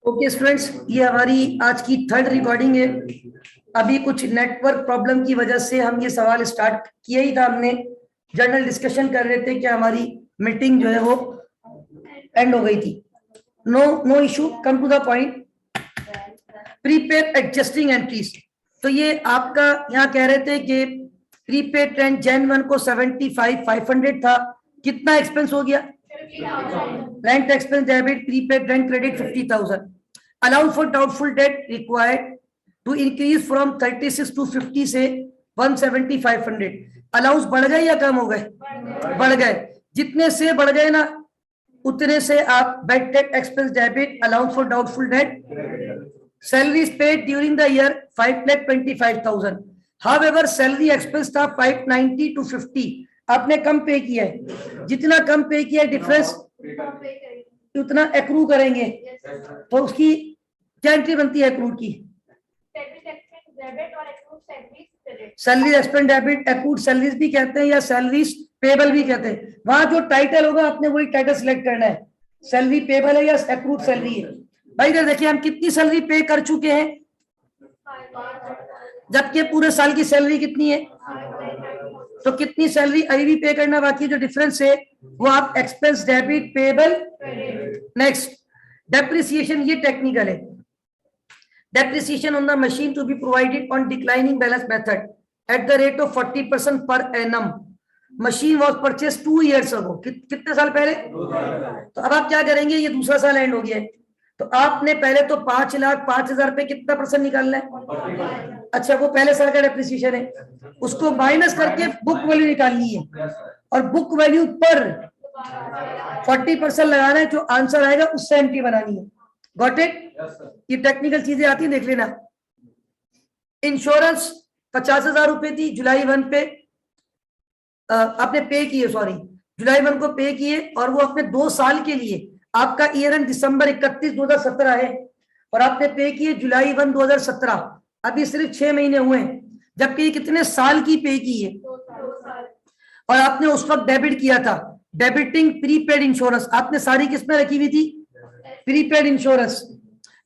Okay students, ये हमारी आज की थर्ड रिकॉर्डिंग है। अभी कुछ नेटवर्क प्रॉब्लम की वजह से हम ये सवाल स्टार्ट किया ही था। हमने जनरल डिस्कशन कर रहे थे कि हमारी मीटिंग जो है वो एंड हो गई थी। No issue, come to the point. Prepaid adjusting entries, तो ये आपका यहाँ कह रहे थे कि प्रीपेड रेंट जैन 1 को 75,500 था। कितना एक्सपेंस हो गया? Rent expense debit prepaid rent credit 50,000। Allow for doubtful debt required to increase from 36 to 50 से 170,500। अलाउंस बढ़ गए या कम हो गए? बढ़ गए। जितने से बढ़ गए ना उतने से आप bad debt expense debit allowance for doubtful date. Salaries paid during the year 5,25,000। However salary expense था 590 टू 50। आपने कम पे किया है। जितना कम पे किया है डिफरेंस उतना एक्रू करेंगे। तो उसकी क्या एंट्री बनती है एक्रूड की? Salary expense debit accrued salaries भी कहते हैं या सैलरीज पेबल भी कहते हैं। वहां जो टाइटल होगा आपने वही टाइटल सिलेक्ट करना है। सैलरी पेबल है या एक्रूड सैलरी है। भाई इधर देखिए, हम कितनी सैलरी पे कर चुके हैं जबकि पूरे साल की सैलरी कितनी है? तो कितनी सैलरी अभी भी पे करना बाकी, जो डिफरेंस है वो आप expense debit payable. Next, depreciation, ये टेक्निकल है। Depreciation on the machine to be provided on declining balance method at the rate of 40% per annum. Machine was purchase 2 years ago. कितने साल पहले? तो अब आप क्या करेंगे, ये दूसरा साल एंड हो गया है, तो आपने पहले तो 5,05,000 पे कितना परसेंट निकालना है? अच्छा, वो पहले साल का डेप्रिसिएशन है, उसको माइनस करके बुक वैल्यू निकालनी है और बुक वैल्यू पर 40% लगाना है। जो आंसर आएगा उससे एंट्री बनानी है। Got it? ये टेक्निकल चीजें आती है, देख लेना। इंश्योरेंस 50,000 रुपए थी जुलाई 1 पे आपने पे किए, सॉरी जुलाई 1 को पे किए, और वो अपने 2 साल के लिए, आपका ईयर एंड दिसंबर 31 2017 है और आपने पे किए जुलाई 1 2017। अभी सिर्फ 6 महीने हुए हैं, जबकि ये कितने साल की पे की है। और आपने उस वक्त डेबिट किया था, डेबिटिंग प्रीपेड इंश्योरेंस। आपने सारी किस्में रखी हुई थी प्रीपेड इंश्योरेंस।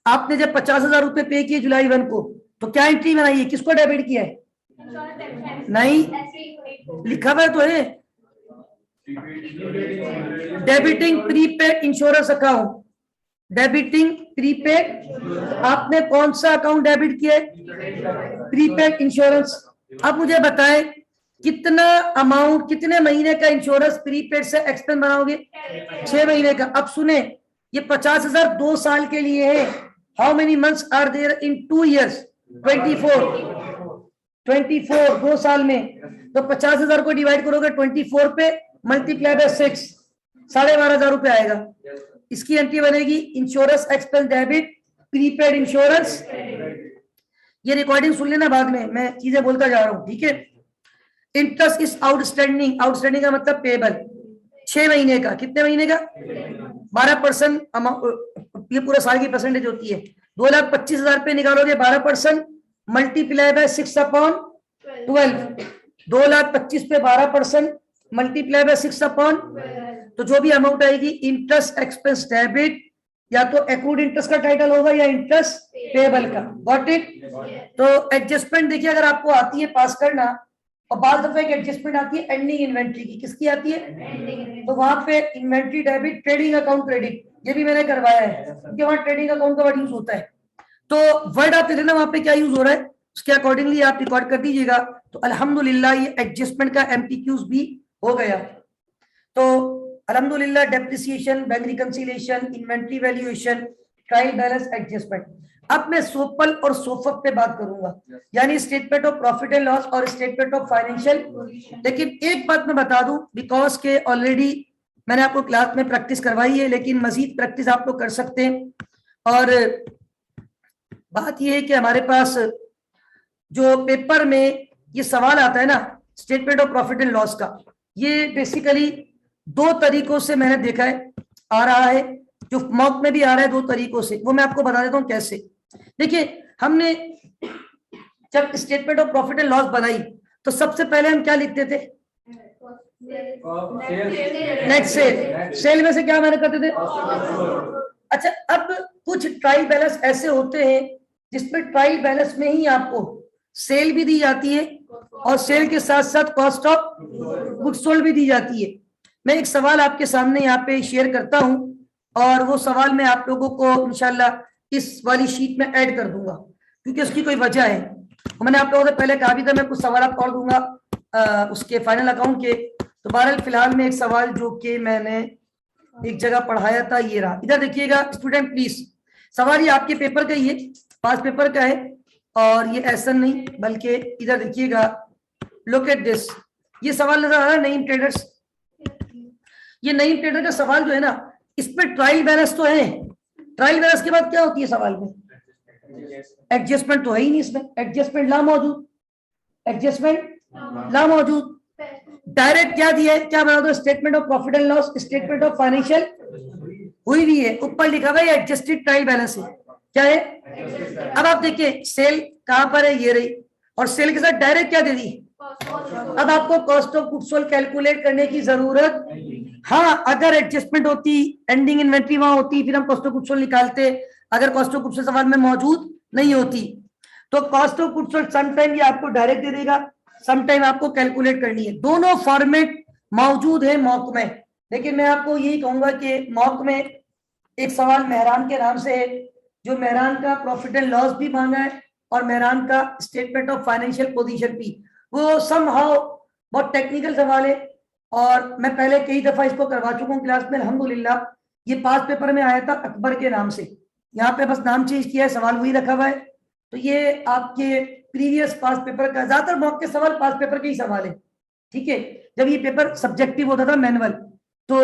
आपने जब 50,000 रुपए पे किए जुलाई 1 को, तो क्या एंट्री बनाई है? किसको डेबिट किया है? नहीं, लिखा हुआ तो है debiting prepaid insurance account. Debiting prepaid, आपने कौन सा अकाउंट डेबिट किया है? Prepaid insurance. अब मुझे बताएं कितना अमाउंट, कितने महीने का इंश्योरेंस प्रीपेड से एक्सपेंस बनाओगे? 6 महीने का। अब सुने, ये 50,000 2 साल के लिए है। How many months are there in 2 years? 24 2 साल में। तो 50,000 को डिवाइड करोगे 24 पे, मल्टीप्लाई बाय 6, 12,500 रुपए आएगा। इसकी एंट्री बनेगी insurance expense debit prepaid insurance. ये रिकॉर्डिंग सुन लेना, बाद में मैं चीजें बोलता जा रहा हूं, ठीक है। इंटरेस्ट इज आउटस्टैंडिंग, आउटस्टैंडिंग का मतलब पेबल 6 महीने का। कितने महीने का? 12% अमाउंट, ये पूरे साल की परसेंटेज होती है। 2,25,000 पे निकालोगे 12%, मल्टीप्लाई बाय 6/12। 2,25,000 पे 12% मल्टीप्लाई बाय 6/12, तो जो भी अमाउंट आएगी इंटरेस्ट एक्सपेंस डेबिट, या तो एक्रूड इंटरेस्ट का टाइटल होगा या इंटरेस्ट पेबल का। Got it? तो एडजस्टमेंट देखिए, अगर आपको आती है पास करना, और बाद दफे एक एडजस्टमेंट आती है एंडिंग इन्वेंट्री की। किसकी आती है? तो वहां पे inventory debit trading account credit, ये भी मैंने करवाया है क्योंकि वहां ट्रेडिंग अकाउंट का वर्ड यूज होता है। तो वर्ड आप लेना वहां पे क्या यूज हो रहा है, उसके अकॉर्डिंगली आप रिकॉर्ड कर दीजिएगा। तो अल्हम्दुलिल्लाह ये एडजस्टमेंट का एमपीक्यूज भी हो गया। तो अल्हम्दुलिल्लाह depreciation, bank reconciliation, inventory valuation, trial balance, adjustment. अब मैं सोपल और सोफप पे बात करूंगा, यानी statement of profit and loss और स्टेटमेंट ऑफ फाइनेंशियल। लेकिन एक बात मैं बता दूं, बिकॉज के ऑलरेडी मैंने आपको क्लास में प्रैक्टिस करवाई है, लेकिन मजीद प्रैक्टिस आप लोग कर सकते हैं। और बात यह है कि हमारे पास जो पेपर में ये सवाल आता है ना statement of profit and loss का, ये बेसिकली 2 तरीकों से मैंने देखा है आ रहा है, जो मॉक में भी आ रहा है 2 तरीकों से। वो मैं आपको बता देता हूं कैसे। देखिए, हमने जब statement of profit and loss बनाई तो सबसे पहले हम क्या लिखते थे? Net cell. सेल में से क्या मैंने करते थे? अच्छा, अब कुछ ट्रायल बैलेंस ऐसे होते हैं जिसमें ट्रायल बैलेंस में ही आपको सेल भी दी जाती है और सेल के साथ साथ कॉस्ट ऑफ गुड्स सोल्ड भी दी जाती है। मैं एक सवाल आपके सामने यहाँ पे शेयर करता हूं और वो सवाल मैं आप लोगों को इंशाल्लाह इस वाली शीट में ऐड कर दूंगा क्योंकि उसकी कोई वजह है। मैंने आप लोगों से पहले कहा भी था मैं कुछ सवाल और दूंगा उसके फाइनल अकाउंट के। तो बहरहाल फिलहाल में एक सवाल जो कि मैंने एक जगह पढ़ाया था, ये रहा। इधर देखिएगा स्टूडेंट प्लीज, सवाल ये आपके पेपर का ही है, पास पेपर का है और ये ऐसा नहीं बल्कि इधर देखिएगा, लुक एट दिस। ये सवाल नजर आ रहा है नईम ट्रेडर्स। ये नईम ट्रेडर का सवाल जो है ना, इस पे ट्रायल बैलेंस तो है, ट्रायल बैलेंस के बाद क्या होती है सवाल में? एडजस्टमेंट तो है ही नहीं इसमें, एडजस्टमेंट ला मौजूद, एडजस्टमेंट ला मौजूद। डायरेक्ट क्या दिया है, क्या बना दो? Statement of profit and loss, statement of financial हुई भी है, ऊपर लिखा हुआ है एडजस्टेड ट्रायल बैलेंस है। क्या है? अब आप देखिए सेल कहां पर है, ये रही, और सेल के साथ डायरेक्ट क्या दे दी? अब आपको cost of goods sold calculate करने की जरूरत, हाँ अगर एडजस्टमेंट होती, एंडिंग इन्वेंट्री वहां होती, फिर हम कॉस्ट ऑफ गुड्स सोल्ड निकालते। अगर कॉस्ट ऑफ गुड्स सोल्ड सवाल में मौजूद नहीं होती तो cost of goods sold sometime ये आपको डायरेक्ट दे देगा, समटाइम आपको कैलकुलेट करनी है। दोनों फॉर्मेट मौजूद है मॉक में, लेकिन मैं आपको यही कहूंगा कि मॉक में एक सवाल मेहरान के नाम से है, जो मेहरान का प्रॉफिट एंड लॉस भी मांगा है और मेहरान का स्टेटमेंट ऑफ फाइनेंशियल पोजीशन भी। वो समहाउ बहुत टेक्निकल सवाल है और मैं पहले कई दफा इसको करवा चुका हूँ क्लास में अल्हम्दुलिल्लाह। ये पास पेपर में आया था अकबर के नाम से, यहाँ पे बस नाम चेंज किया है, सवाल वही रखा हुआ है। तो ये आपके प्रीवियस पास पेपर का, ज्यादातर मॉक के सवाल पास पेपर के ही सवाल है, ठीक है। जब ये पेपर सब्जेक्टिव होता था मैनुअल, तो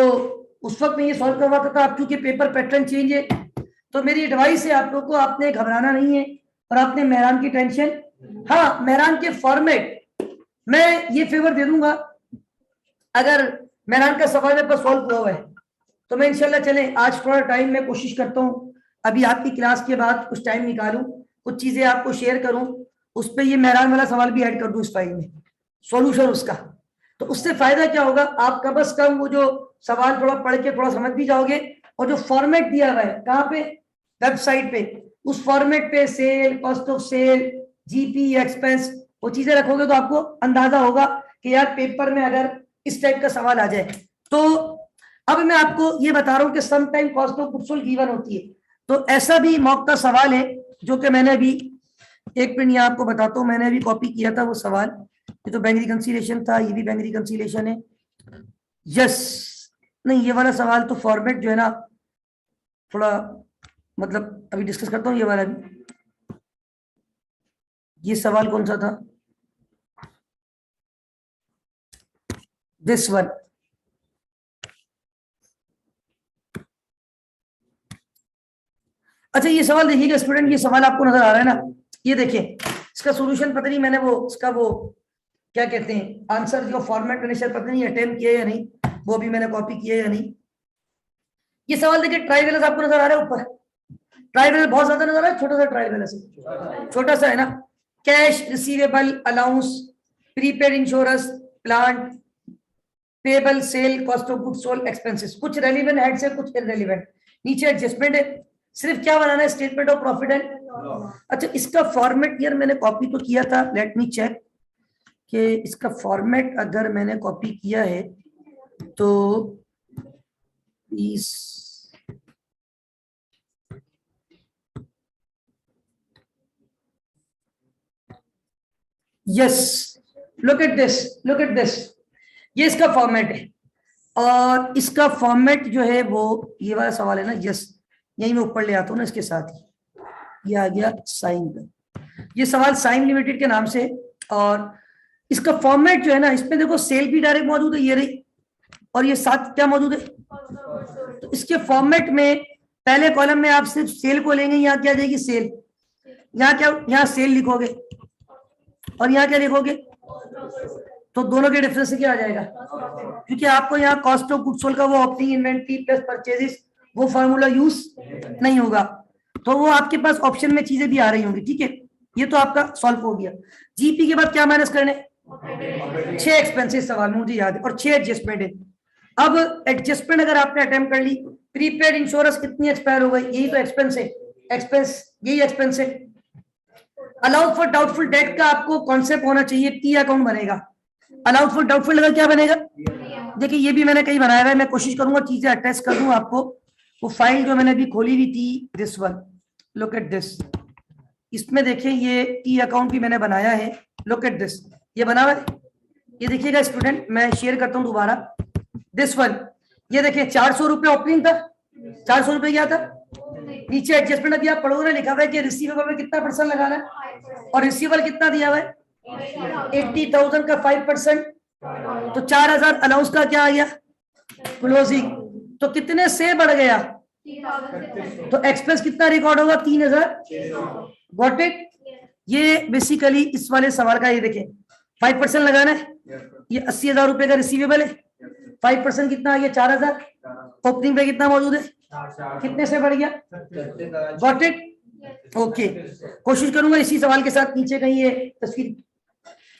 उस वक्त में ये सॉल्व करवाता था। अब चूंकि पेपर पैटर्न चेंज है तो मेरी एडवाइस है आप लोग को, आपने घबराना नहीं है और आपने मेहरान की टेंशन, हाँ मेहरान के फॉर्मेट मैं ये फेवर दे दूंगा, अगर मेहरान का सवाल मेरे पास सॉल्व हुआ है तो मैं इंशाल्लाह चले आज थोड़ा टाइम में कोशिश करता हूँ, अभी आपकी क्लास के बाद कुछ टाइम निकालूं, कुछ चीजें आपको शेयर करूं, उस पर ये मेहरान वाला सवाल भी ऐड कर दूं इस फाइल में, सॉल्यूशन उसका। तो उससे फायदा क्या होगा, आप कम से कम वो जो सवाल थोड़ा पढ़ के थोड़ा समझ भी जाओगे, और जो फॉर्मेट दिया हुआ है कहाँ पे, वेबसाइट पे, उस फॉर्मेट पे sale, cost of sale, GP, expense, वो चीजें रखोगे तो आपको अंदाजा होगा कि यार पेपर में अगर इस टाइप का सवाल आ जाए। तो अब मैं आपको ये बता रहा हूँ कि some time cost of goods sold given होती है, तो ऐसा भी मॉक का सवाल है जो कि मैंने अभी एक मिनट यहाँ आपको बताता हूँ, मैंने अभी कॉपी किया था वो सवाल। ये तो बैंक रिकंसिलिएशन था, ये भी बैंक रिकंसिलिएशन है, यस। नहीं ये वाला सवाल तो फॉर्मेट जो है ना थोड़ा, मतलब अभी डिस्कस करता हूँ ये वाला भी। ये सवाल कौन सा था, दिस वन। अच्छा ये सवाल देखिएगा स्टूडेंट, ये सवाल आपको नजर आ रहा है ना, ये देखिए इसका सॉल्यूशन पता नहीं मैंने वो इसका वो क्या कहते हैं आंसर जो फॉर्मेट मैंने शायद पता नहीं अटेम्प्ट किया या नहीं, वो भी मैंने कॉपी किया या नहीं। ये सवाल देखिए ट्रायल बैलेंस आपको नजर आ रहा है ऊपर, ट्रायल बैलेंस बहुत ज्यादा नजर आ रहा है, छोटा सा ट्रायल बैलेंस है, छोटा सा है ना। Cash receivable allowance, prepaid insurance, plant, payable, sale, cost of goods sold, expenses, कुछ रेलिवेंट हेड से कुछ इररेलेवेंट। नीचे एडजस्टमेंट है, सिर्फ क्या बनाना है, स्टेटमेंट ऑफ प्रॉफिट एंड। अच्छा इसका फॉर्मेट यार मैंने कॉपी तो किया था, लेट मी चेक कि इसका फॉर्मेट अगर मैंने कॉपी किया है तो please, yes, look at this, look at this, ये इसका फॉर्मेट है और इसका फॉर्मेट जो है वो ये वाला सवाल है ना, यस यही मैं ऊपर ले आता हूँ ना, इसके साथ ही ये आ गया साइन का, ये सवाल साइन लिमिटेड के नाम से। और इसका फॉर्मेट जो है ना, इसमें देखो सेल भी डायरेक्ट मौजूद है, ये रही, और ये साथ क्या मौजूद है। तो इसके फॉर्मेट में पहले कॉलम में आप सिर्फ सेल को लेंगे, यहाँ क्या जाएगी सेल, यहाँ क्या, यहाँ सेल लिखोगे और यहाँ क्या लिखोगे, तो दोनों के डिफरेंस से क्या आ जाएगा, क्योंकि आपको यहाँ कॉस्ट ऑफ गुड्स सोल्ड का वो ओपनिंग इन्वेंटरी प्लस परचेजेस वो फार्मूला यूज नहीं होगा, तो वो आपके पास ऑप्शन में चीजें भी आ रही होंगी, ठीक है। ये तो आपका सॉल्व हो गया। जीपी के बाद क्या माइनस करने, 6 एक्सपेंसेस सवाल में मुझे याद है और 6 एडजस्टमेंट है। अब एडजस्टमेंट अगर आपने अटेम्प्ट कर ली प्रीपेड इंश्योरेंस कितनी एक्सपायर हो गई, यही तो एक्सपेंस है, एक्सपेंस यही एक्सपेंस है। अलाउड फॉर डाउटफुल डेट का आपको कॉन्सेप्ट होना चाहिए, टी अकाउंट बनेगा। अलाउड फॉर डाउटफुल अगर क्या बनेगा, देखिए ये भी मैंने कहीं बनाया है, मैं कोशिश करूंगा चीजें अटैच कर दूं आपको। वो फाइल जो मैंने अभी खोली हुई थी, this one, look at this, इसमें देखिए ये टी अकाउंट भी मैंने बनाया है, लुक एट दिस, ये बना हुआ है, ये देखिएगा स्टूडेंट, मैं शेयर करता हूँ दोबारा, दिस वन, ये देखिए 400 रुपये ओपनिंग था, 400 रुपये क्या था, नीचे एडजस्टमेंट अभी आप पढ़ोगे ना, लिखा हुआ है कि रिसीवेबल में कितना परसेंट लगाना है, और रिसीवेबल कितना दिया हुआ है 80,000 का 5%, तो 4,000 अलाउंस का क्या आ गया क्लोजिंग, तो कितने से बढ़ गया, तो एक्सपेंस कितना रिकॉर्ड होगा 3,000। Got it. ये बेसिकली इस वाले सवाल का, ये देखें 5% लगाना है, ये 80,000 रुपए का रिसीवेबल है, 5% कितना आ गया 4,000, ओपनिंग पे कितना मौजूद है, कितने से बढ़ गया, गॉट इट। ओके, कोशिश करूंगा इसी सवाल के साथ नीचे कहीं ये तस्वीर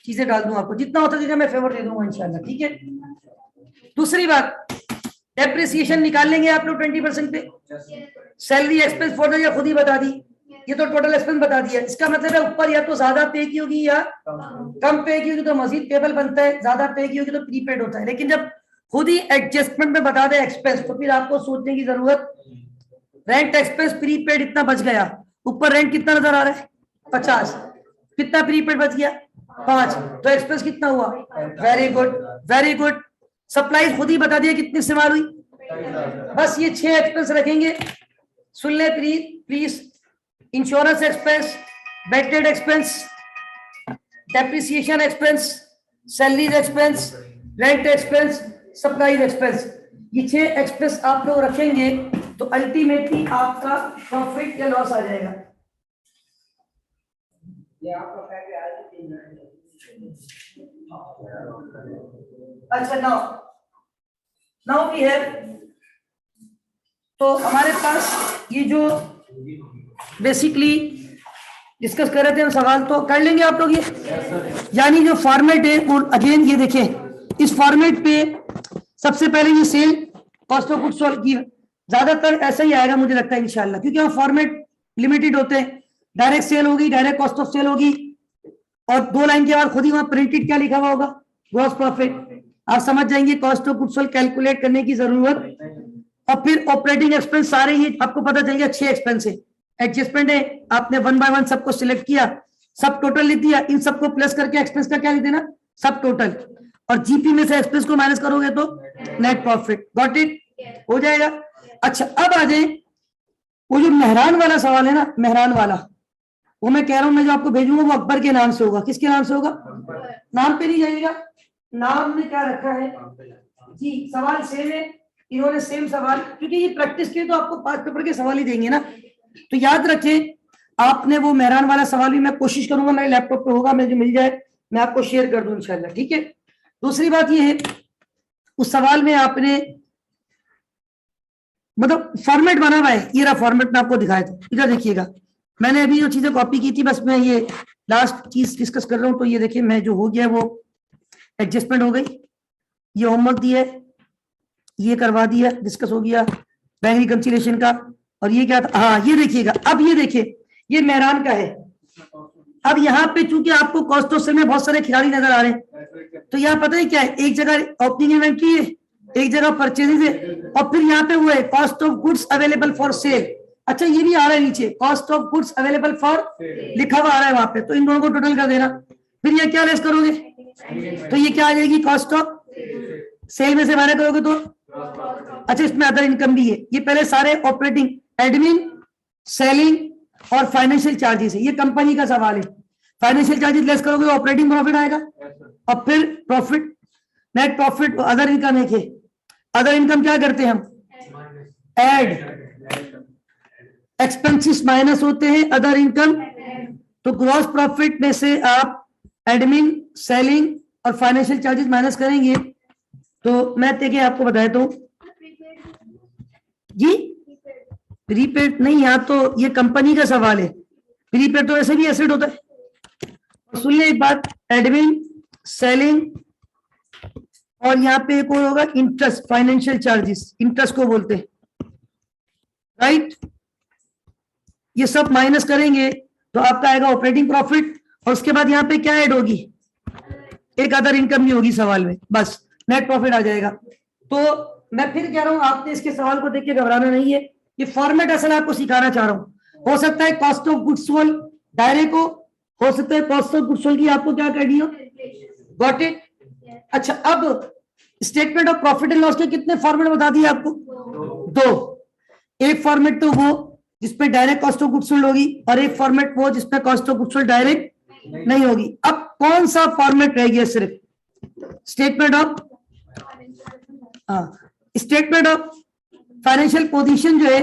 चीजें डाल दूं आपको, जितना हो सकेगा मैं फेवर दे दूंगा इंशाल्लाह, ठीक है। दूसरी बात, डेप्रिसिएशन निकाल लेंगे आप लोग 20% पे, सैलरी एक्सपेंस फॉर द, खुद ही बता दी, ये तो टोटल एक्सपेंस बता दिया, इसका मतलब है ऊपर या तो ज्यादा पे की होगी या कम पे की होगी तो मजीद पेबल बनता है, ज्यादा पे की होगी तो प्रीपेड होता है, लेकिन जब खुद ही एडजस्टमेंट में बता दे एक्सपेंस, तो फिर आपको सोचने की जरूरत, रेंट एक्सपेंस प्रीपेड इतना बच गया, ऊपर रेंट कितना नजर आ रहा है 50, कितना प्रीपेड बच गया 5, तो एक्सपेंस कितना हुआ, very good very good. Supplies खुद ही बता दिया कितनी इस्तेमाल हुई, बस ये 6 एक्सपेंस रखेंगे, सुन ले please, insurance expense, batted expense, depreciation expense, salaries expense, rent expense, supplies expense, ये 6 एक्सपेंस आप लोग रखेंगे तो अल्टीमेटली आपका प्रॉफिट या लॉस आ जाएगा। अच्छा, नाउ वी हैव, तो हमारे पास ये जो बेसिकली डिस्कस कर रहे थे हम, सवाल तो कर लेंगे आप लोग ये, यानी जो फॉर्मेट है, और अगेन ये देखें इस फॉर्मेट पे सबसे पहले ये cell cost of goods sold की, ज्यादातर ऐसा ही आएगा मुझे लगता है इंशाल्लाह, क्योंकि हम फॉर्मेट लिमिटेड होते हैं, डायरेक्ट सेल होगी, डायरेक्ट कॉस्ट ऑफ सेल होगी, और 2 लाइन के बाद खुद ही वहां प्रिंटेड क्या लिखा हुआ होगा, ग्रॉस प्रॉफिट, आप समझ जाएंगे cost of goods sold calculate करने की जरूरत, और फिर ऑपरेटिंग एक्सपेंस सारे ही आपको पता चल गया 6 एक्सपेंस है, एडजस्टमेंट है, आपने 1 बाय 1 सबको सिलेक्ट किया, सब टोटल लिख दिया, इन सबको प्लस करके एक्सपेंस का क्या लिख देना, सब टोटल, और जीपी में से एक्सपेंस को माइनस करोगे तो नेट प्रॉफिट, गॉट इट, हो जाएगा। अच्छा, अब आ जाए वो जो मेहरान वाला सवाल है ना, मेहरान वाला, वो मैं कह रहा हूं, मैं जो आपको भेजूंगा वो अकबर के नाम से होगा, किसके नाम से होगा, नाम पे नहीं जाइएगा, नाम में क्या रखा है जी, सवाल सेम है, इन्होंने सेम सवाल, क्योंकि ये प्रैक्टिस के तो आपको 5 पेपर के सवाल ही देंगे ना, तो याद रखें आपने वो मेहरान वाला सवाल भी मैं कोशिश करूंगा मेरे लैपटॉप पे होगा, मुझे मिल जाए मैं आपको शेयर कर दूं इंशाल्लाह, ठीक है। दूसरी बात ये है, उस सवाल में आपने मतलब फॉर्मेट बना हुआ है, ये रहा फॉर्मेट में आपको दिखाया था, इधर देखिएगा, मैंने अभी जो चीजें कॉपी की थी, बस मैं ये लास्ट चीज डिस्कस कर रहा हूँ, तो ये देखिए मैं जो हो गया वो एडजस्टमेंट हो गई, ये होमवर्क दिया है, ये करवा दिया, डिस्कस हो गया बैंक रिकंसिलिएशन का, और ये क्या था, हाँ ये देखिएगा, अब ये देखिए ये मेहरान का है, अब यहाँ पे चूंकि आपको कॉस्ट ऑफ सेल में बहुत सारे खिलाड़ी नजर आ रहे हैं, तो यहाँ पता है क्या है, एक जगह ओपनिंग इन्वेंट्री है, एक जगह परचेजेज है, और फिर यहाँ पे वो है cost of goods available for cell, अच्छा ये भी आ रहा है नीचे, cost of goods available for लिखा हुआ आ रहा है वहां पे, तो इन दोनों को टोटल कर देना, फिर ये क्या लेस करोगे, तो ये क्या आ जाएगी, कॉस्ट ऑफ सेल में से माइनस करोगे तो, अच्छा इसमें अदर इनकम भी है, ये पहले सारे ऑपरेटिंग, एडमिन, सेलिंग और फाइनेंशियल चार्जेस है, ये कंपनी का सवाल है, फाइनेंशियल चार्जेस लेस करोगे तो ऑपरेटिंग प्रॉफिट आएगा, और फिर profit, net profit, other income है, अदर इनकम क्या करते हैं हम, ऐड, एक्सपेंसेस माइनस होते हैं, अदर इनकम, तो ग्रॉस प्रॉफिट में से आप एडमिन, सेलिंग और फाइनेंशियल चार्जेस माइनस करेंगे, तो मैं देखिए आपको बताया तो जी, प्रीपेड नहीं, यहाँ तो ये कंपनी का सवाल है, प्रीपेड तो ऐसे भी एसेट होता है, सुन ले एक बात, एडमिन, सेलिंग, और यहाँ पे एक और होगा इंटरेस्ट, फाइनेंशियल चार्जेस, इंटरेस्ट को बोलते हैं, राइट। ये सब माइनस करेंगे तो आपका आएगा ऑपरेटिंग प्रॉफिट, और उसके बाद यहाँ पे क्या ऐड होगी, एक अदर इनकम नहीं होगी सवाल में, बस नेट प्रॉफिट आ जाएगा। तो मैं फिर कह रहा हूं, आपने इसके सवाल को देख के घबराना नहीं है, ये फॉर्मेट असल आपको सिखाना चाह रहा हूं। हो सकता है cost of goods sold direct हो सकता है कॉस्ट ऑफ गुड्स सोल्ड की आपको क्या करनी हो, गॉट इट। अच्छा, अब statement of profit and loss के कितने फॉर्मेट बता दिए आपको, दो। एक फॉर्मेट तो वो जिसपे direct cost of goods sold होगी, और एक फॉर्मेट वो जिसपे cost of goods sold direct नहीं होगी। अब कौन सा फॉर्मेट रह गया, सिर्फ statement of, statement of financial position जो है,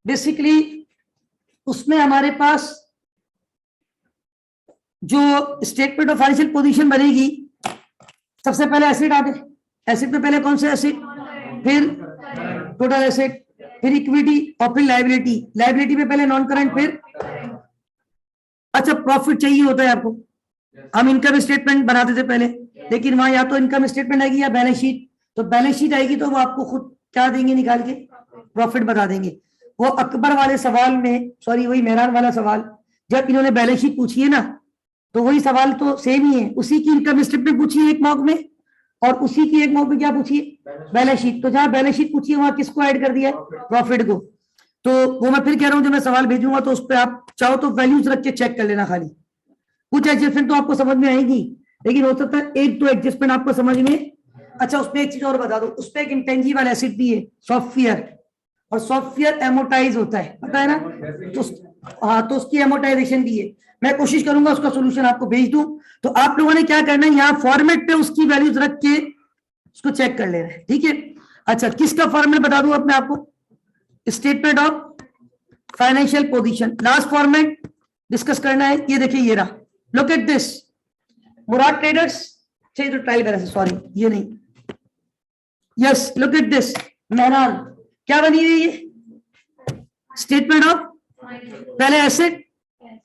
बेसिकली उसमें हमारे पास जो स्टेटमेंट ऑफ फाइनेंशियल पोजीशन बनेगी, सबसे पहले एसेट आते, एसेट में पहले कौन से एसेट, फिर टोटल एसेट, फिर इक्विटी, और फिर लायबिलिटी। लायबिलिटी में पहले नॉन करंट, फिर अच्छा प्रॉफिट चाहिए होता है आपको, हम इनकम स्टेटमेंट बनाते थे पहले, लेकिन वहां या तो इनकम स्टेटमेंट आएगी या बैलेंस शीट। तो बैलेंस शीट आएगी तो वो आपको खुद क्या देंगे निकाल के, प्रॉफिट बता देंगे। वो अकबर वाले सवाल में, सॉरी वही मेहरान वाला सवाल, जब इन्होंने बैलेंस शीट पूछी है ना, तो वही सवाल तो सेम ही है, उसी की इनकम स्टेटमेंट पूछी है एक मॉक में, और उसी की एक मॉक में क्या पूछी है, बैलेंस शीट। तो जहां बैलेंस शीट पूछी है वहां किसको ऐड कर दिया, प्रॉफिट को। तो वो मैं फिर कह रहा हूं, जो मैं सवाल भेजूंगा तो उस पर आप चाहो तो वैल्यूज रख के चेक कर लेना खाली, कुछ एडजस्टमेंट तो आपको समझ में आएगी, लेकिन हो सकता है एक दो एडजस्टमेंट आपको समझ में। अच्छा, उसमें एक चीज और बता दो, उसपे एक इंटेंजिबल एसेट भी है सॉफ्टवेयर, और सॉफ्टवेयर एमोटाइज होता है, पता है ना, तो हाँ, तो उसकी एमोटाइजेशन भी है। मैं कोशिश करूंगा उसका सोल्यूशन आपको भेज दूं। तो आप लोगों ने क्या करना है, यहाँ फॉर्मेट पे उसकी वैल्यूज रख के उसको चेक कर लेना है, ठीक है। अच्छा, किसका फॉर्मेट बता दूं अपने आपको, statement of financial position. Last format discuss करना है, ये देखिए ये रहा, look at this, Murad traders, चाहिए तो ट्रायल करें, सॉरी ये नहीं, yes look at this, Mehran क्या बनी हुई है, स्टेटमेंट ऑफ, पहले एसेट,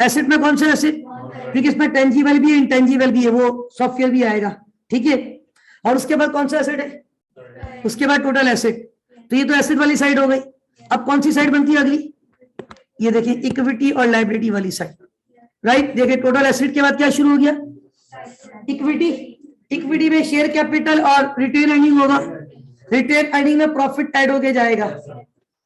एसेट में कौन सा एसेट, क्योंकि इसमें टेंजिबल भी है इंटेंजिबल भी है, वो सॉफ्टवेयर भी आएगा, ठीक है। और उसके बाद कौन सा एसेट है, उसके बाद टोटल एसेट। तो ये तो एसेट वाली साइड हो गई। अब कौन सी साइड बनती है अगली, ये देखिए इक्विटी और लायबिलिटी वाली साइड, राइट। देखिए टोटल एसेट के बाद क्या शुरू हो गया, इक्विटी। इक्विटी में शेयर कैपिटल और रिटेन अर्निंग होगा, रिटेन अर्निंग में प्रॉफिट ऐड होके जाएगा,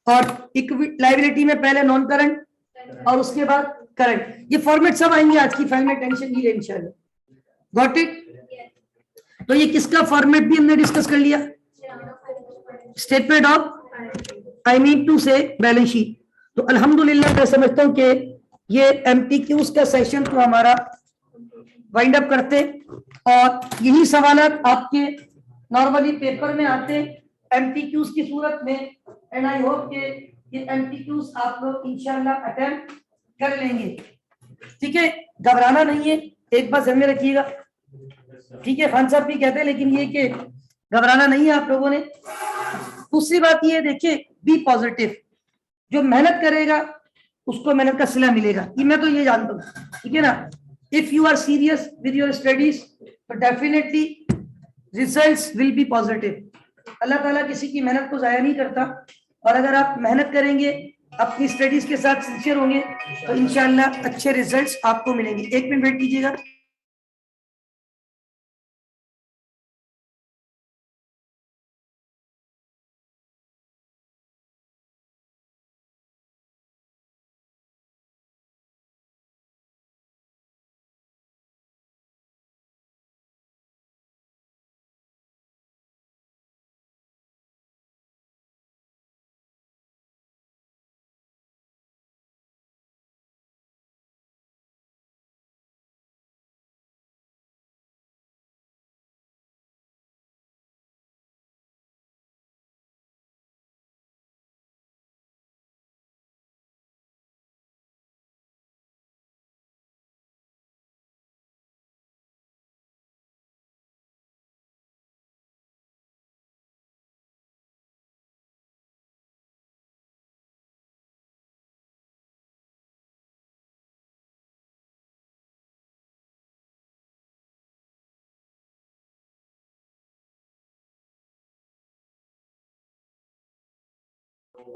और लायबिलिटी में पहले नॉन करंट और उसके बाद करंट। ये फॉर्मेट सब आएंगे आज की फाइल में, टेंशन नहीं है इंशाल्लाह, गॉट इट। तो ये किसका फॉर्मेट भी हमने डिस्कस कर लिया, statement of, I mean to say balance sheet. तो अल्हम्दुलिल्लाह मैं समझता हूं कि ये एमटीक्यूज का सेशन तो हमारा वाइंड अप करते, और यही सवाल आपके नॉर्मली पेपर में आते एमटीक्यूज की सूरत में, एंड आई होप कि ये एमटीक्यूज आप लोग इंशाल्लाह अटेम्प्ट कर लेंगे, ठीक है। घबराना नहीं है, एक बार ध्यान में रखिएगा, ठीक है। खान साहब भी कहते हैं, लेकिन ये कि घबराना नहीं है आप लोगों ने। दूसरी बात ये देखिए, बी पॉजिटिव, जो मेहनत करेगा उसको मेहनत का सिला मिलेगा, ये मैं तो ये जानता हूँ, ठीक है ना। If you are serious with your studies तो definitely results will be positive. Allah Taala किसी की मेहनत को जाया नहीं करता, और अगर आप मेहनत करेंगे, अपनी स्टडीज के साथ सिंसियर होंगे, तो इंशाल्लाह अच्छे रिजल्ट्स आपको मिलेंगे। एक मिनट वेट कीजिएगा।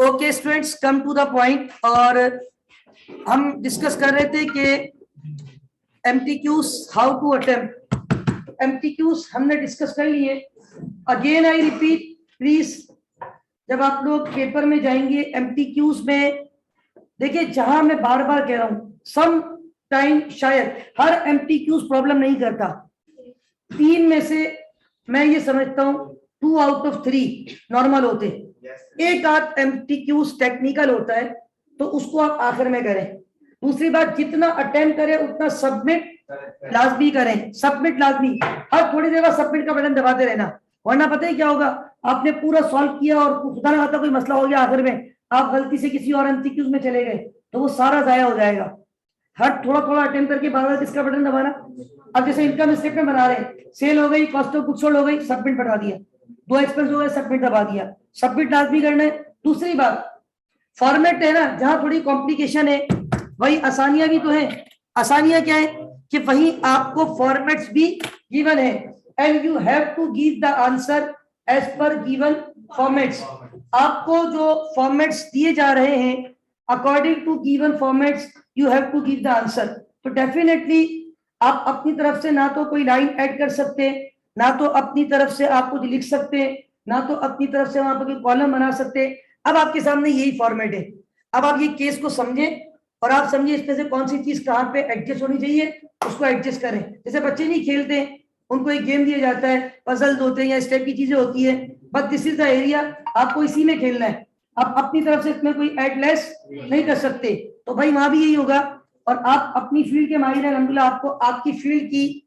Okay students, come to the point. और हम डिस्कस कर रहे थे कि MTQs how to attempt. MTQs हमने डिस्कस कर लिए। अगेन आई रिपीट, प्लीज जब आप लोग पेपर में जाएंगे MTQs में देखिए, जहां मैं बार बार कह रहा हूं, सम टाइम शायद हर MTQs प्रॉब्लम नहीं करता। 3 में से मैं ये समझता हूं 2 आउट ऑफ 3 नॉर्मल होते। एक आध MTQs टेक्निकल होता है, तो उसको आप आखिर में करें। दूसरी बात, जितना अटेम्प्ट करें उतना सबमिट लाजमी करें। सबमिट लाजमी, हर थोड़ी देर बाद सबमिट का बटन दबाते रहना, वरना पता है क्या होगा, आपने पूरा सॉल्व किया और खुदा ना खाता कोई मसला हो गया, आखिर में आप गलती से किसी और MCQs में चले गए तो वो सारा जाया हो जाएगा। हर थोड़ा थोड़ा अटेम्प्ट करके बार बार किसका बटन दबाना। अब जैसे इनकम स्टेटमेंट बना रहे हैं, सेल हो गई, कॉस्ट ऑफ गुड्स सोल्ड हो गई, सबमिट बढ़ा दिया, 2 एक्सपेंस हो गए, सबमिट दबा दिया। सबमिट लाजमी करना है। दूसरी बात, फॉर्मेट है ना, जहां थोड़ी कॉम्प्लिकेशन है वही आसानियां भी तो है। आसानियां क्या है कि वही आपको फॉर्मेट्स भी गिवन है, and you have to give the answer as per given formats. आपको जो फॉर्मेट्स दिए जा रहे हैं, according to given formats you have to give the answer. तो डेफिनेटली आप अपनी तरफ से ना तो कोई लाइन ऐड कर सकते, ना तो अपनी तरफ से आप कुछ लिख सकते, ना तो अपनी तरफ से वहां पर कोई कॉलम बना सकते। अब आपके सामने यही फॉर्मेट है। अब आप ये केस को समझें और आप समझिए इसमें से कौन सी चीज कहाँ पे एडजस्ट होनी चाहिए, उसको एडजस्ट करें। जैसे बच्चे नहीं खेलते, उनको एक गेम दिया जाता है, पजल्स होते हैं या इस टाइप की चीजें होती है, but this is the area, आपको इसी में खेलना है। आप अपनी तरफ से इसमें कोई एड लेस नहीं कर सकते, तो भाई वहां भी यही होगा। और आप अपनी फील्ड के माहिर हैं अल्हम्दुलिल्लाह, आपको आपकी फील्ड की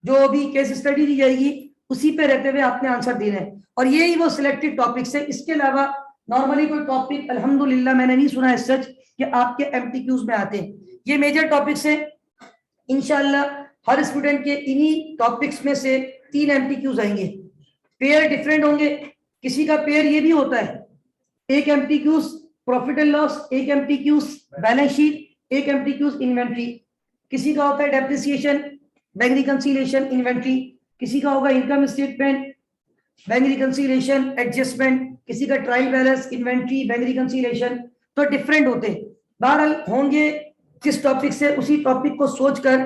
जो भी केस स्टडी दी जाएगी उसी पे रहते हुए आपने आंसर देना है, और यही वो सिलेक्टेड टॉपिक्स है। इसके अलावा नॉर्मली कोई टॉपिक अल्हम्दुलिल्लाह मैंने नहीं सुना है सच कि आपके MTQs में आते हैं। ये मेजर टॉपिक्स हैं, इंशाल्लाह हर स्टूडेंट के इन्हीं टॉपिक्स में से 3 MTQs आएंगे। पेयर डिफरेंट होंगे, किसी का पेयर ये भी होता है, एक MTQs प्रॉफिट एंड लॉस, एक MTQs बैलेंस शीट, एक MTQs इन्वेंट्री। किसी का होता है डेप्रिसिएशन, बैंक रिकंसिलिएशन, इन्वेंट्री। किसी का होगा income statement, bank reconciliation, adjustment. किसी का trial balance, inventory, bank reconciliation. तो डिफरेंट होते हैं। बहरहाल होंगे किस टॉपिक से, उसी टॉपिक को सोचकर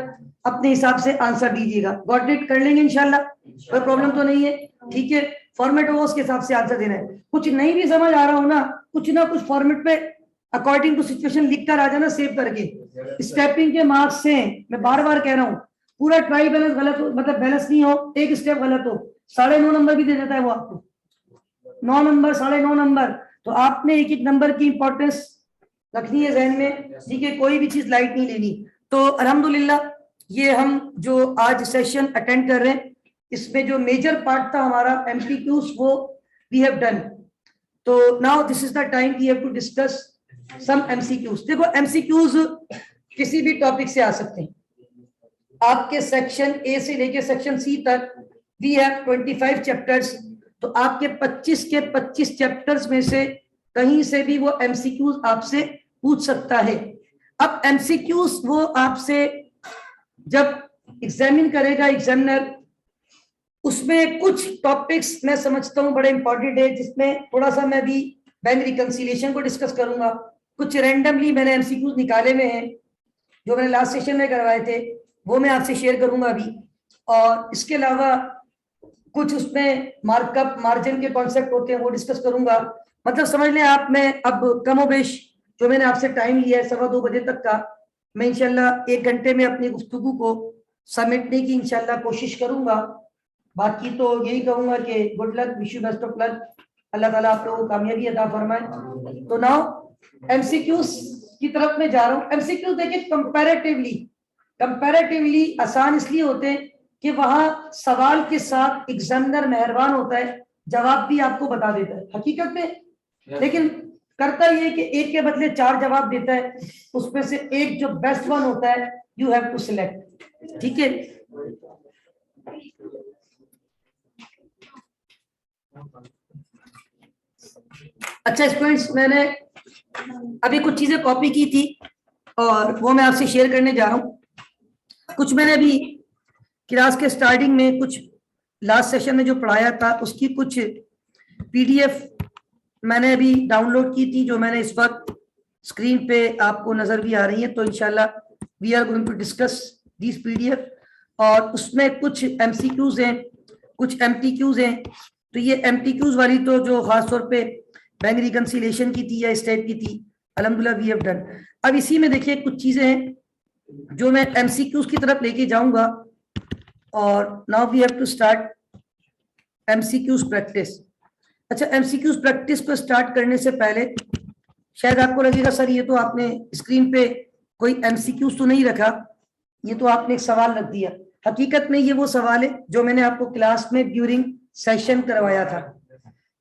अपने हिसाब से आंसर दीजिएगा। Got it? कर लेंगे इंशाल्लाह, कोई प्रॉब्लम तो नहीं है? ठीक है, फॉर्मेट होगा उसके हिसाब से आंसर देना है। कुछ नहीं भी समझ आ रहा हो ना कुछ फॉर्मेट पे अकॉर्डिंग टू सिचुएशन लिख कर आ जाना, सेव करके। स्टेपिंग के मार्क्स से मैं बार बार कह रहा हूँ, पूरा ट्रायल बैलेंस गलत हो, मतलब बैलेंस नहीं हो, एक स्टेप गलत हो, 9.5 नंबर भी दे देता है वो आपको। 9 नंबर, 9.5 नंबर। तो आपने एक एक नंबर की इंपॉर्टेंस रखनी है जहन में, ठीक है, कोई भी चीज लाइट नहीं लेनी। तो अल्हम्दुलिल्लाह ये हम जो आज सेशन अटेंड कर रहे हैं, इसमें जो मेजर पार्ट था हमारा MCQs, वो वी हैव डन। तो now this is the time we have to discuss some MCQs। देखो MCQs किसी भी टॉपिक से आ सकते हैं। आपके सेक्शन A से लेके सेक्शन C तक वी हैव 25 चैप्टर्स। तो आपके 25 के 25 चैप्टर्स में से कहीं से भी वो MCQs आपसे पूछ सकता है। अब MCQs वो आपसे जब एग्जामिन करेगा एग्जामिनर, उसमें कुछ टॉपिक्स मैं समझता हूँ बड़े इंपॉर्टेंट है, जिसमें थोड़ा सा मैं भी बैंक रिकंसिलिएशन को डिस्कस करूंगा। कुछ रैंडमली मैंने MCQs निकाले हुए हैं जो मैंने लास्ट सेशन में करवाए थे, वो मैं आपसे शेयर करूंगा अभी। और इसके अलावा कुछ उसमें मार्कअप, मार्जिन के कॉन्सेप्ट होते हैं, वो डिस्कस करूंगा। मतलब समझ लें आप, मैं अब कमोबेश जो मैंने आपसे टाइम लिया है 2:15 बजे तक का, मैं इंशाल्लाह 1 घंटे में अपनी गुफ्तगू को समेटने की इंशाल्लाह कोशिश करूंगा। बाकी तो यही कहूंगा कि good luck, wish you best of luck, Allah Taala आप लोगों को कामयाबी अता फरमाए। तो नाउ MCQs की तरफ मैं जा रहा हूँ। MCQs देखिए कंपैरेटिवली आसान इसलिए होते हैं कि वहां सवाल के साथ एग्जामिनर मेहरबान होता है, जवाब भी आपको बता देता है हकीकत में। लेकिन करता ये कि एक के बदले 4 जवाब देता है, उसमें से एक जो बेस्ट वन होता है यू हैव टू सिलेक्ट। ठीक है, अच्छा स्टूडेंट्स, मैंने अभी कुछ चीजें कॉपी की थी और वो मैं आपसे शेयर करने जा रहा हूँ। कुछ मैंने अभी क्लास के स्टार्टिंग में, कुछ लास्ट सेशन में जो पढ़ाया था उसकी कुछ PDF मैंने अभी डाउनलोड की थी, जो मैंने इस वक्त स्क्रीन पे आपको नजर भी आ रही है। तो इंशाल्लाह we are going to discuss this PDF, और उसमें कुछ एमसीक्यूज हैं, कुछ एमटीक्यूज हैं। तो ये एमटीक्यूज वाली तो जो खास तौर पे बैंक रिकंसिलिएशन की थी या इस टाइप की थी, अल्हम्दुलिल्लाह वी हैव डन। अब इसी में देखिए कुछ चीजें हैं जो मैं एमसीक्यूज की तरफ लेके जाऊंगा, और now we have to start MCQs practice. अच्छा, एमसीक्यूज प्रैक्टिस को स्टार्ट करने से पहले शायद आपको लगेगा सर ये तो आपने स्क्रीन पे कोई एमसीक्यूज तो नहीं रखा, ये तो आपने एक सवाल रख दिया। हकीकत में ये वो सवाल है जो मैंने आपको क्लास में ड्यूरिंग सेशन करवाया था,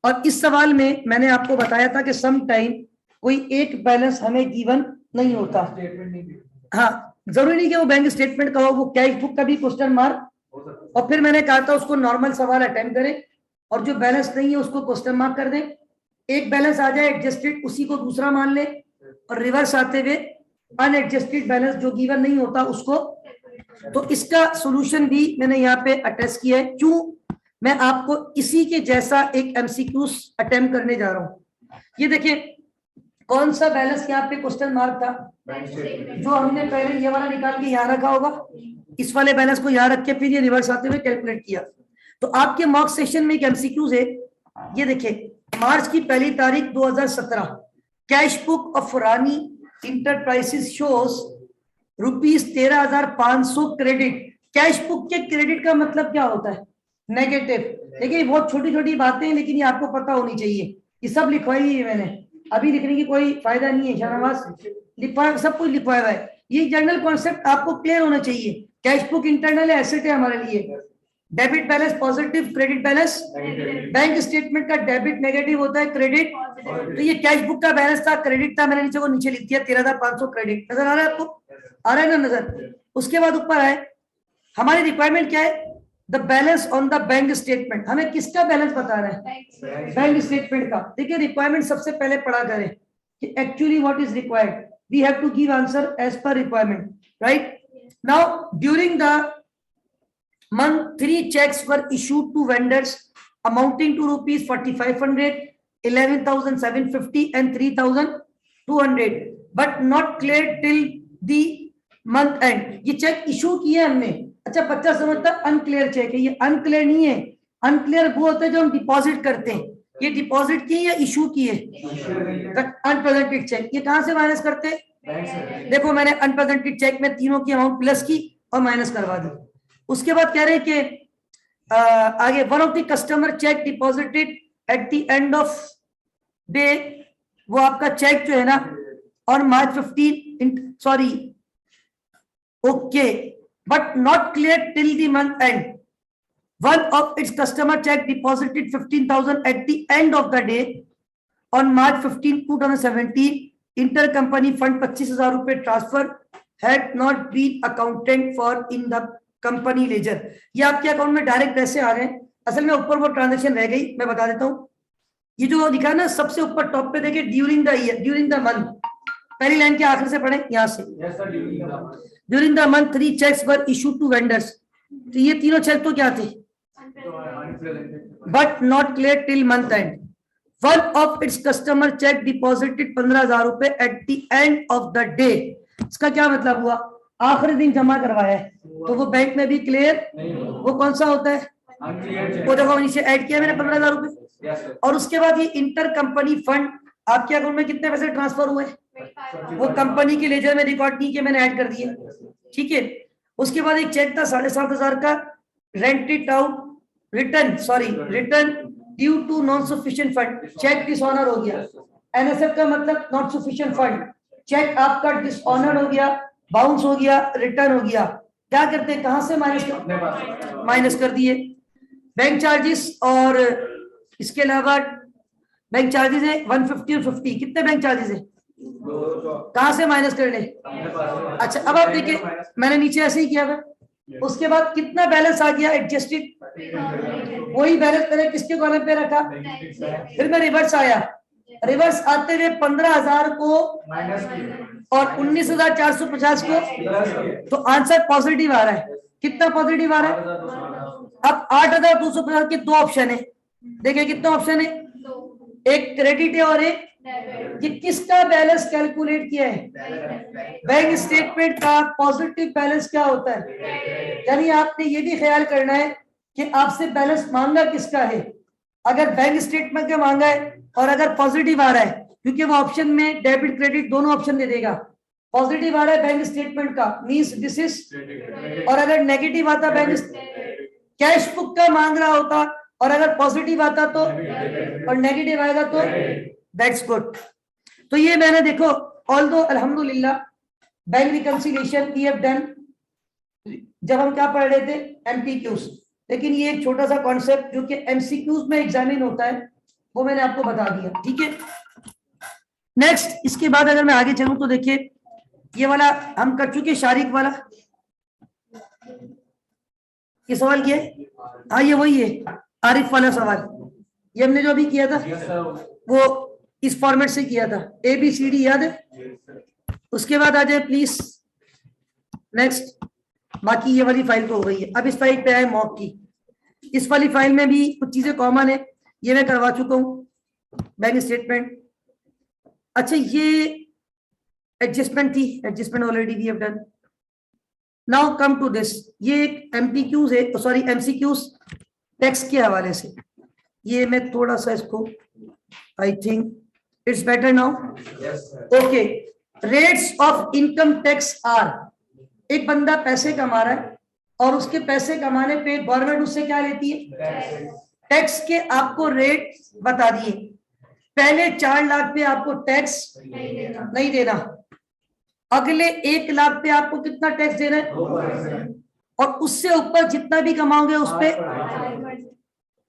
और इस सवाल में मैंने आपको बताया था कि सम टाइम कोई एक बैलेंस हमें गिवन नहीं होता। हाँ, जरूरी नहीं कि वो बैंक स्टेटमेंट का हो, वो कैश बुक का भी क्वेश्चन मार्क, और फिर मैंने कहा था उसको नॉर्मल सवाल अटेम्प्ट करें, और जो बैलेंस नहीं है उसको क्वेश्चन मार्क कर दें। एक बैलेंस आ जाए एडजस्टेड, उसी को दूसरा मान ले, और रिवर्स आते हुए अनएडजस्टेड बैलेंस जो गिवन नहीं होता उसको। तो इसका सॉल्यूशन भी मैंने यहाँ पे अटैच किया है। क्यों? मैं आपको इसी के जैसा एक एमसीक्यूज अटेम्प्ट करने जा रहा हूँ। ये देखिए कौन सा बैलेंस यहाँ पे क्वेश्चन मार्क था, जो हमने पहले ये वाला निकाल के यहाँ रखा होगा, इस वाले बैलेंस को यहाँ रख के फिर ये रिवर्स आते हुए कैलकुलेट किया। तो आपके मॉक सेशन में एक एमसीक्यूज है, ये देखिए मार्च की 1 तारीख 2017, cash book of Rani enterprises shows ₹13,500 credit. Cash book के क्रेडिट का मतलब क्या होता है? नेगेटिव। देखिए बहुत छोटी छोटी बातें हैं, लेकिन ये आपको पता होनी चाहिए। ये सब लिखवाई है मैंने, अभी लिखने की कोई फायदा नहीं है, शाहनवाज लिखवा सब कुछ लिखवाया हुआ है। ये जनरल कॉन्सेप्ट आपको क्लियर होना चाहिए। कैश बुक इंटरनल एसेट है हमारे लिए, debit balance positive, credit balance bank statement का डेबिट नेगेटिव होता है, क्रेडिट। तो ये कैश बुक का बैलेंस था, क्रेडिट था, मैंने नीचे को नीचे लिख दिया 13,500 क्रेडिट। नजर आ रहा है आपको? आ रहा है ना नजर? उसके बाद ऊपर है हमारी रिक्वायरमेंट क्या है, the balance on the bank statement. हमें किसका बैलेंस बता रहा है? बैंक स्टेटमेंट का। देखिए रिक्वायरमेंट सबसे पहले पढ़ा करें कि actually what is required, we have to give answer as per requirement, right? Now during the month 3 checks were issued to vendors amounting to rupees 4,500, 11,750 and 3,200 but not cleared till the month end। ये check issue किए हमने। अच्छा बच्चा समझता unclear check है, ये unclear नहीं है। अनक्लियर वो होता है जो हम डिपॉजिट करते हैं। ये डिपॉजिट की या इशू की है? Unpresented cheque. ये कहां से माइनस करते हैं? देखो मैंने अनप्रेजेंटेड चेक में तीनों की अमाउंट प्लस की और माइनस करवा दी। उसके बाद कह रहे हैं कि आगे one of the customer check deposited at the end of day, वो आपका चेक जो है ना on March 15, sorry okay, but not clear till the month end. One of its customer check deposited 15,000 at the end of the day on March 15, 2017। Inter company fund 25,000 रुपए transfer had not been accounted for in the company ledger. ये आपके account में direct पैसे आ रहे हैं, असल में ऊपर वो ट्रांजैक्शन रह गई, मैं बता देता हूँ। ये जो लिखा है ना सबसे ऊपर टॉप पे देखिए, during the year, during the month, पहली लाइन के आखिर से पढ़े यहां से। During the month 3 checks were issued to vendors. तो ये तीनों चेक तो क्या थे? But not clear till month end. One of its customer check deposited 15,000 रुपए at the end of the day. इसका क्या मतलब हुआ? आखिरी दिन जमा करवाया है, तो वो बैंक में भी क्लियर, वो कौन सा होता है? वो देखो नीचे ऐड किया मैंने 15,000 रुपए। और उसके बाद ये इंटर कंपनी फंड आपके अकाउंट में कितने पैसे ट्रांसफर हुए? वो कंपनी के लेजर में रिकॉर्ड नहीं किए, मैंने ऐड कर दिए, ठीक है। उसके बाद एक चेक था 7,500 का, rented out return due to non sufficient fund, check dishonour हो गया। एनएसएफ का मतलब नॉट सफिशिएंट फंड, चेक आपका डिसऑनर हो गया, बाउंस हो गया, रिटर्न हो गया। क्या करते हैं, कहां से माइनस कर दिए। बैंक चार्जेस, और इसके अलावा बैंक चार्जेस है 150 और 50, कितने बैंक चार्जेस है? कहां से माइनस कर ले? अच्छा अब आप देखिए मैंने नीचे ऐसे ही किया था। उसके बाद कितना बैलेंस आ गया एडजस्टेड, वही बैलेंस मैंने किसके कॉलम पे रखा, फिर मैं रिवर्स आया, रिवर्स आते हुए 15,000 को और 19,450 को, तो आंसर पॉजिटिव आ रहा है। कितना पॉजिटिव आ रहा है? अब 8,250 के दो ऑप्शन है, देखिए कितने ऑप्शन है, एक क्रेडिट है और एक, ये किसका बैलेंस कैलकुलेट किया है? बैंक स्टेटमेंट का पॉजिटिव बैलेंस क्या होता है? यानी आपने ये भी ख्याल करना है कि आपसे बैलेंस मांगा किसका है। अगर बैंक स्टेटमेंट का मांगा है और अगर पॉजिटिव आ रहा है, क्योंकि वो ऑप्शन में डेबिट क्रेडिट दोनों ऑप्शन दे देगा, पॉजिटिव आ रहा है बैंक स्टेटमेंट का मींस दिस इज, और अगर नेगेटिव आता बैंक कैश बुक का मांग रहा होता और अगर पॉजिटिव आता तो और नेगेटिव आएगा तो दैट्स गुड। तो ये मैंने देखो ऑल्दो अल्हम्दुलिल्लाह bank reconciliation we have done जब हम क्या पढ़ रहे थे एमपीक्यूज, लेकिन ये एक छोटा सा कॉन्सेप्ट जो कि एमसीक्यूज में एग्जामिन होता है वो मैंने आपको बता दिया, ठीक है। नेक्स्ट इसके बाद अगर मैं आगे चलूं तो देखिए ये वाला हम कर चुके, शारिक वाला ये सवाल किया है, हाँ ये वही है आरिफ वाला सवाल, ये हमने जो अभी किया था वो इस फॉर्मेट से किया था, ABCD याद है। उसके बाद आ जाए प्लीज नेक्स्ट, बाकी ये वाली फाइल तो हो गई है। अब इस फाइल पे आए मॉक की, इस वाली फाइल में भी कुछ चीजें कॉमन है, ये मैं करवा चुका हूँ बैंक स्टेटमेंट। अच्छा ये एडजस्टमेंट थी, adjustment already we have done. Now come to this, ये एक एमपीक्यूज है, सॉरी एमसीक्यूज टैक्स के हवाले से। ये मैं थोड़ा सा इसको I think it's better now, okay. Rates of income tax are, एक बंदा पैसे कमा रहा है और उसके पैसे कमाने पे गवर्नमेंट उससे क्या लेती है? टैक्स के आपको रेट बता दिए। पहले 4 लाख पे आपको टैक्स नहीं देना, अगले 1 लाख पे आपको कितना टैक्स देना है, और उससे ऊपर जितना भी कमाओगे उस पे।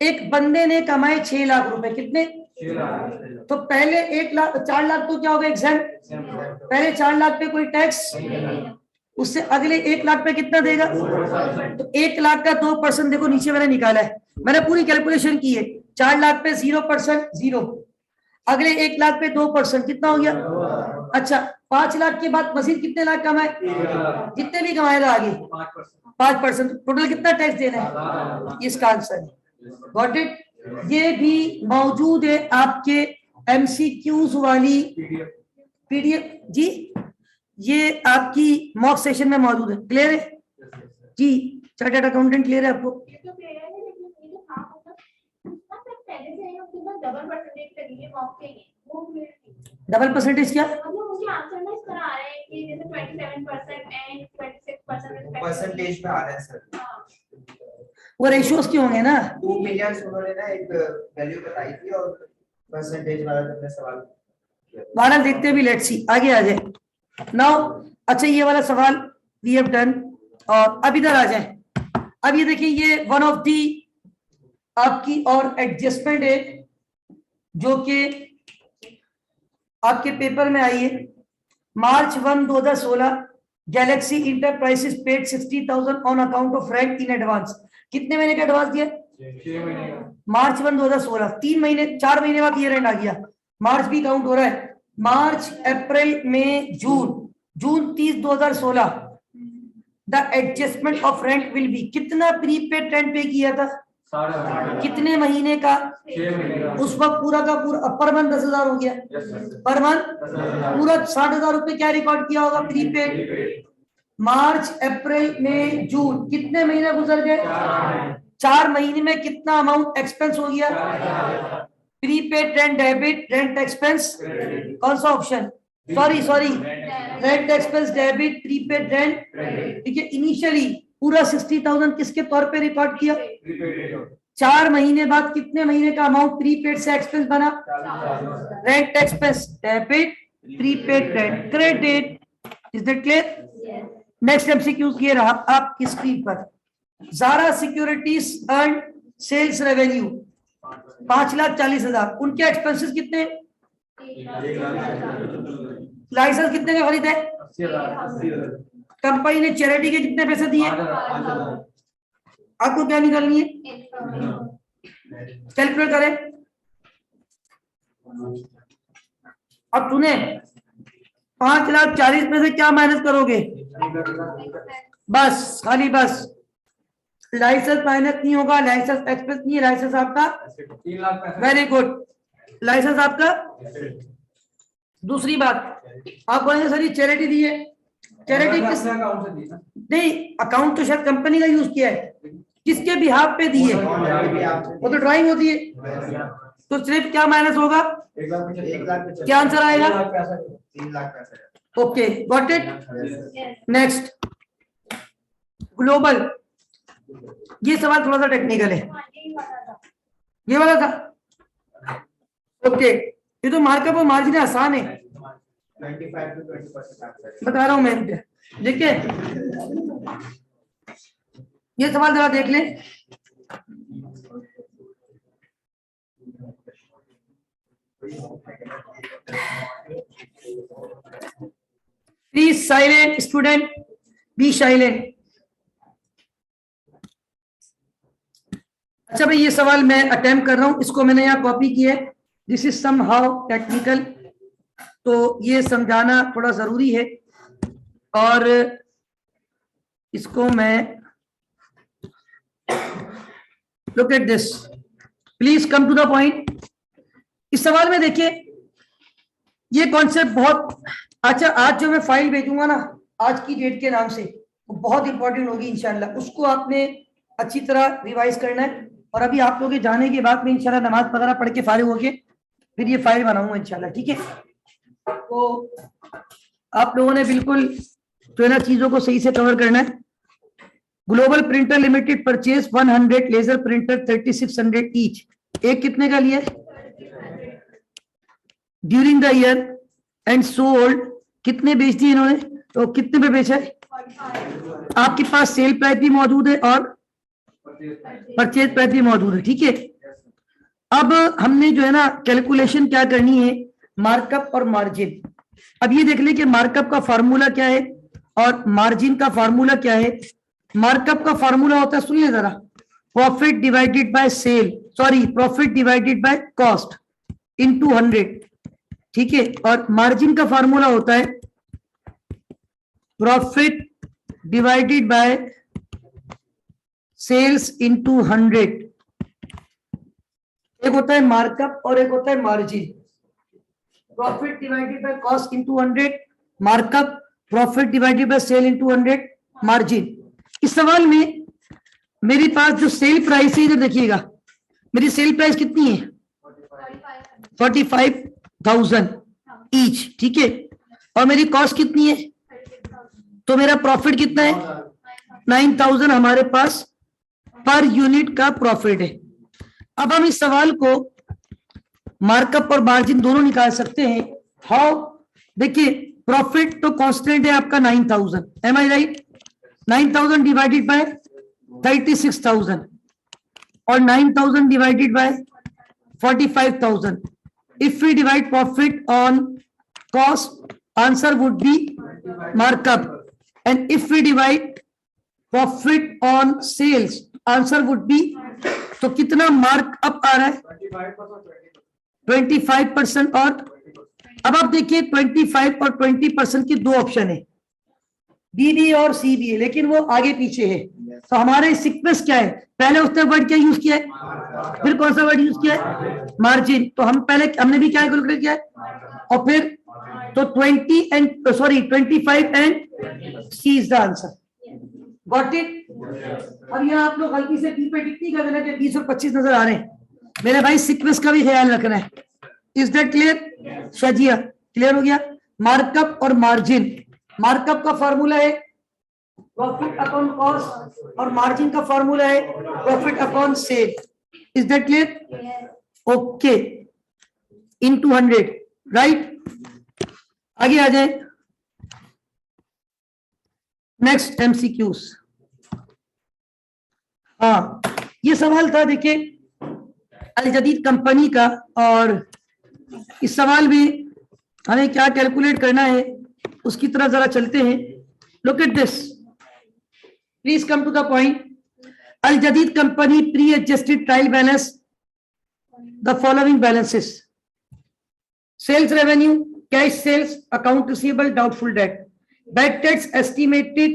एक बंदे ने कमाए 6 लाख रुपए, कितने? तो पहले 4 लाख तो क्या होगा एग्जाम, पहले 4 लाख पे कोई टैक्स, उससे अगले 1 लाख पे कितना देगा? तो 1 लाख का 2% देखो नीचे मैंने निकाला है, मैंने पूरी कैलकुलेशन की है। 4 लाख पे 0% 0, अगले 1 लाख पे 2% कितना हो गया? अच्छा 5 लाख के बाद मजीद कितने लाख कमाए? जितने भी कमाएगा आगे 5%, टोटल कितना टैक्स देना है? इसका आंसर है, गॉट इट। ये भी मौजूद है आपके एमसीक्यूज वाली पीडीएफ जी, ये आपकी मॉक सेशन में मौजूद है, क्लियर है जी? चार्टर्ड अकाउंटेंट क्लियर है आपको? डबल परसेंटेज क्या? परसेंटेज में आ रहा है सर, वो रेशियोज क्यों होंगे ना? 2 मिलियन उन्होंने ना एक वैल्यू बताई थी और परसेंटेज वाला तुमने सवाल वाला देखते भी, लेट्स सी आगे आ जाए नाउ। अच्छा ये वाला सवाल वी हैव डन, और अब इधर आ जाए। अब ये देखिए ये वन ऑफ दी आपकी और एडजस्टमेंट है जो कि आपके पेपर में आई है। मार्च 1, 2016 Galaxy enterprises paid 60,000 on account of rent in advance. कितने महीने का एडवांस दिया? 6 महीने का। मार्च 1, 2016, 3 महीने 4 महीने बाद ये रेंट आ गया, मार्च भी काउंट हो रहा है। मार्च, अप्रैल, मई, जून 30, 2016 the adjustment of rent will be, कितना प्रीपेड रेंट पे किया था? कितने महीने का? 6 महीने का। उस वक्त पूरा का पूरा पर मंथ 10,000 हो गया, पर मंथ पूरा 60,000 रुपए क्या रिकॉर्ड किया होगा प्रीपेड? मार्च, अप्रैल, मई, जून, कितने महीने गुजर गए? 4 महीने में कितना अमाउंट एक्सपेंस हो गया? Prepaid rent debit, rent expense, कौन सा option? Sorry rent expense debit, prepaid rent, ठीक है। इनिशियली पूरा 60,000 किसके तौर पे रिकॉर्ड किया? 4 महीने बाद कितने महीने का अमाउंट प्रीपेड से एक्सपेंस बना? Rent expense debit, prepaid rent credit. Is that clear? Next MCQ ये रहा आपकी स्क्रीन पर। Zara securities earn sales revenue 5,40,000, उनके एक्सपेंसेस कितने? लाइसेंस कितने के खरीदे? 80,000। कंपनी ने चैरिटी के कितने पैसे दिए? आपको क्या निकालनी है? कैलकुलेट करें। अब तूने 5,40,000 में से क्या माइनस करोगे? बस खाली बस लाइसेंस माइनस नहीं होगा, लाइसेंस एक्सपेंस नहीं है, लाइसेंस आपका 3 लाख। Very good. लाइसेंस आपका। दूसरी बात, आप बोलेंगे सर ये चैरिटी दी है, चैरिटी किस अकाउंट से दी ना, नहीं, अकाउंट तो शायद कंपनी का यूज किया है, किसके बिहाफ पे दी है, वो तो ड्राइंग होती है, तो सिर्फ क्या माइनस होगा, 1,00,000 क्या आंसर आएगा, 3,00,000 okay got it. Next global, ये सवाल थोड़ा सा टेक्निकल है, ये वाला था, ओके ये तो मार्कअप और मार्जिन आसान है, 25 to 20% बता रहा हूं मैं, देखिए ये सवाल जरा देख लें, please silent student, be silent. अच्छा भाई, ये सवाल मैं अटेम्प्ट कर रहा हूं, इसको मैंने यहाँ कॉपी किया है, this is somehow technical, तो ये समझाना थोड़ा जरूरी है, और इसको मैं, look at this, please come to the point. इस सवाल में देखिए ये कॉन्सेप्ट बहुत अच्छा, आज जो मैं फाइल भेजूंगा ना आज की डेट के नाम से, वो बहुत इंपॉर्टेंट होगी इंशाल्लाह, उसको आपने अच्छी तरह रिवाइज करना है, और अभी आप लोग के जाने के बाद में इंशाल्लाह नमाज वगैरह पढ़ के फारिग होके फिर ये फाइल बनाऊंगा इंशाल्लाह, ठीक है। तो आप लोगों ने बिल्कुल जो है ना चीजों को सही से कवर करना है। Global printer limited purchase 100 laser printer 3600 each, एक कितने का लिया during the year and sold, कितने बेच दिए इन्होंने, तो कितने पे बेचा है, आपके पास सेल प्राइस भी मौजूद है और परचेज प्राइस भी मौजूद है, ठीक है। अब हमने जो है ना कैलकुलेशन क्या करनी है, मार्कअप और मार्जिन। अब ये देख ले कि मार्कअप का फार्मूला क्या है और मार्जिन का फार्मूला क्या है। मार्कअप का फार्मूला होता है, सुनिए जरा, profit divided by sale, sorry profit divided by cost into 100, ठीक है। और मार्जिन का फार्मूला होता है profit divided by sales into 100। एक होता है मार्कअप और एक होता है margin. Profit divided by cost into 100 markup, profit divided by sale into 100 margin. इस सवाल में मेरे पास जो सेल प्राइस है, इधर देखिएगा, मेरी सेल प्राइस कितनी है 45,000 ईच, ठीक है, और मेरी कॉस्ट कितनी है, तो मेरा प्रॉफिट कितना है 9,000 हमारे पास पर यूनिट का प्रॉफिट है। अब हम इस सवाल को मार्कअप और मार्जिन दोनों निकाल सकते हैं। हाउ, देखिए प्रॉफिट तो कांस्टेंट है आपका 9,000, am I right, 9,000 divided by 36,000 और 9,000 divided by 45,000। If we divide profit on cost, answer would be markup, and if we divide profit on sales, answer would be, तो कितना मार्कअप आ रहा है 25%। और अब आप देखिए 25 और 20% की दो ऑप्शन है, बीबी और सीबी, लेकिन वो आगे पीछे है। तो हमारे सीक्वेंस क्या है, पहले उसने वर्ड क्या यूज किया है, फिर कौन सा वर्ड यूज किया है, मार्जिन। तो हम पहले हमने भी क्या कैलकुलेट किया है, और फिर तो 25 and C is the answer, got it. अब यहाँ आप लोग गलती से बी पे टिक नहीं कर देना कि 20 और 25 नजर आ रहे हैं, मेरे भाई सीक्वेंस का भी ख्याल रखना है। Is that clear, Shazia clear हो गया। मार्कअप और मार्जिन, मार्कअप का फॉर्मूला है प्रॉफिट अपॉन कॉस्ट और मार्जिन का फॉर्मूला है profit upon sale. Is that clear, okay, in 200, right. आगे आ जाए, नेक्स्ट एमसीक्यूज। हाँ, ये सवाल था देखिए अल जदीद कंपनी का, और इस सवाल में हमें क्या कैलकुलेट करना है उसकी तरफ जरा चलते हैं। Look at this, please come to the point. Al Jadeed company pre adjusted trial balance the following balances: sales revenue, cash sales, account receivable, doubtful debt. Bad debts estimated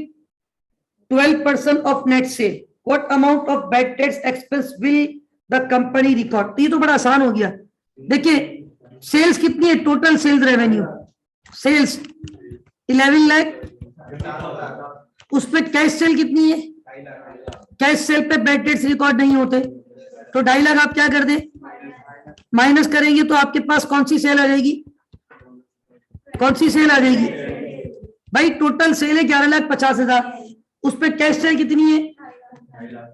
12% of net sale. What amount of bad debts expense will the company record? तो ये तो बड़ा आसान हो गया, देखिए sales कितनी है, total sales revenue, sales 11 lakh, उस पे कैश सेल कितनी है, कैश सेल पे बैड डेट्स रिकॉर्ड नहीं होते, तो 2.5 लाख आप क्या कर दें, माइनस करेंगे तो आपके पास कौन सी सेल आ जाएगी, कौन सी सेल आ जाएगी भाई, टोटल सेल है 11,50,000, उस पे कैश सेल कितनी है,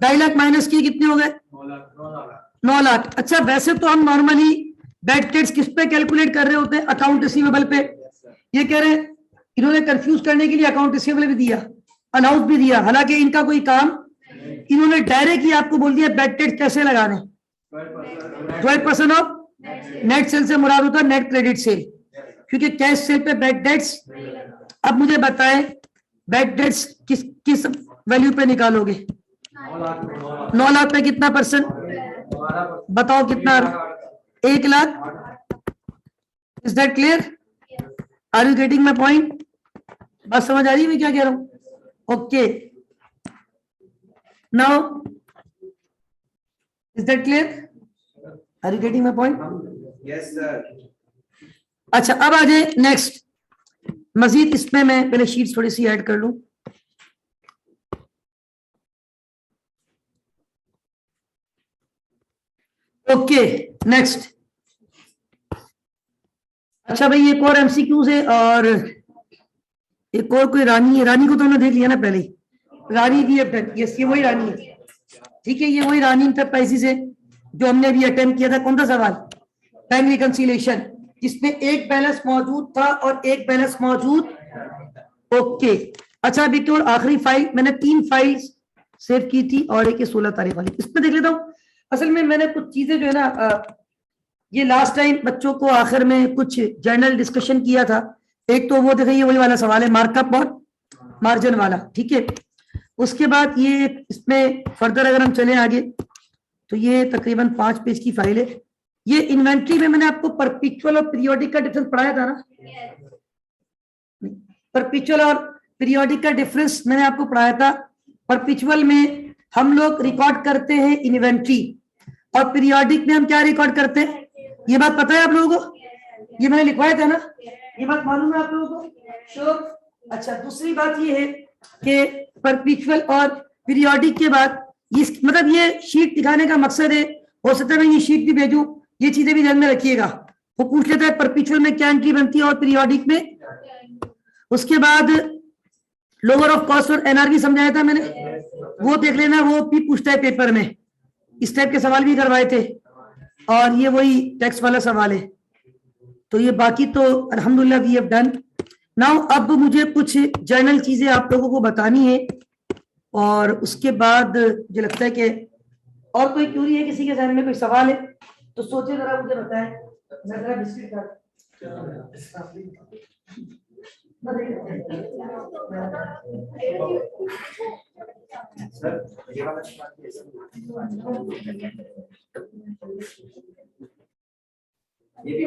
2.5 लाख माइनस किए कितने हो गए, 9 लाख। अच्छा वैसे तो हम नॉर्मली बैड डेट्स किस पे कैलकुलेट कर रहे होते हैं, अकाउंट रिसीवेबल पे, ये कह रहे हैं इन्होंने कंफ्यूज करने के लिए अकाउंट रिसीवेबल भी दिया, अनाउंस भी दिया, हालांकि इनका कोई काम, इन्होंने डायरेक्ट ही आपको बोल दिया बैड डेट्स कैसे लगाने, 12% ऑफ नेट सेल से मुराद होता है नेट क्रेडिट सेल, क्योंकि कैश सेल पे बैड डेट्स। अब मुझे बताएं बैड डेट्स किस किस वैल्यू पे निकालोगे, 9 लाख पे कितना परसेंट बताओ, कितना, 1 lakh. Is that clear, are you getting my point, बात समझ आ रही है मैं क्या कह रहा हूं, okay now is that clear, are you getting my point, yes sir. अच्छा अब आ जाए नेक्स्ट, मजीद इसमें मैं पहले शीट्स थोड़ी सी ऐड कर लूं, ओके नेक्स्ट। अच्छा भाई एक और एमसीक्यूज है, और एक और कोई रानी है, रानी को तो हमने देख लिया ना पहले, रानी भी यस ये वही रानी है, ठीक है, ये वही रानी इंटरप्राइजेज है जो हमने अभी अटेम्प्ट किया था, कौन सा सवाल, बैंक रिकंसिलिएशन, जिसमें एक बैलेंस मौजूद था और एक बैलेंस मौजूद, ओके। अच्छा अभी केवल आखिरी फाइल, मैंने 3 फाइल्स सेव की थी और एक 16 तारीख वाली, इसमें देख लेता हूँ। असल में मैंने कुछ चीजें जो है ना, ये लास्ट टाइम बच्चों को आखिर में कुछ जर्नल डिस्कशन किया था, एक तो वो देखिए वही वाला सवाल है मार्कअप और मार्जिन वाला, ठीक है। उसके बाद ये इसमें फर्दर अगर हम चले आगे तो ये तकरीबन 5 पेज की फाइल है। ये इन्वेंट्री में मैंने आपको परपिचुअल और पीरियोडिक का डिफरेंस पढ़ाया था ना, परपिचुअल और पीरियोडिक का डिफरेंस मैंने आपको पढ़ाया था। परपिचुअल में हम लोग रिकॉर्ड करते हैं इन्वेंट्री, और पीरियोडिक में हम क्या रिकॉर्ड करते हैं, ये बात पता है आप लोगों को, ये मैंने लिखवाया था ना, ये बात मालूम है आप लोगों को, श्योर। अच्छा दूसरी बात ये है कि परपिचुअल और पीरियोडिक के बाद ये मतलब ये शीट दिखाने का मकसद है, हो सकता है मैं ये शीट भी भेजूं, ये चीजें भी ध्यान में रखिएगा, वो पूछ लेता है परपिचुअल में क्या एंट्री बनती है और पीरियोडिक में। उसके बाद लोअर ऑफ कॉस्ट और एनआरवी समझाया था मैंने, वो देख लेना, वो भी पूछता है पेपर में, इस टाइप के सवाल भी करवाए थे, और ये वही टैक्स वाला सवाल है। तो ये बाकी तो अल्हम्दुलिल्लाह वी हैव डन नाउ। अब मुझे कुछ जर्नल चीजें आप लोगों को बतानी है, और उसके बाद मुझे लगता है कि और कोई क्यूरी है, किसी के ध्यान में कोई सवाल है तो सोचे जरा, मुझे बताएं। जरा बिस्किट खा ये भी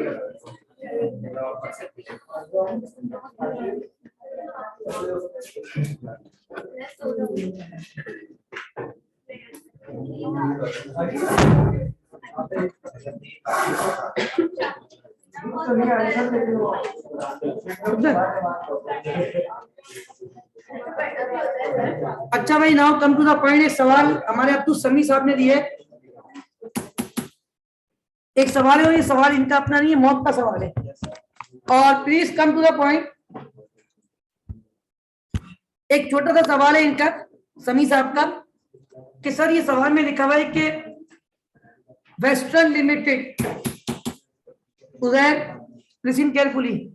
अच्छा भाई now come to the point, एक सवाल हमारे अब्दुल समी साहब ने दिए, एक सवाल है और ये सवाल इनका अपना नहीं है, मॉक का सवाल है, और please come to the point. एक छोटा सा सवाल है इनका समी साहब का कि सर ये सवाल में लिखा हुआ है कि western limited, Uday listen carefully,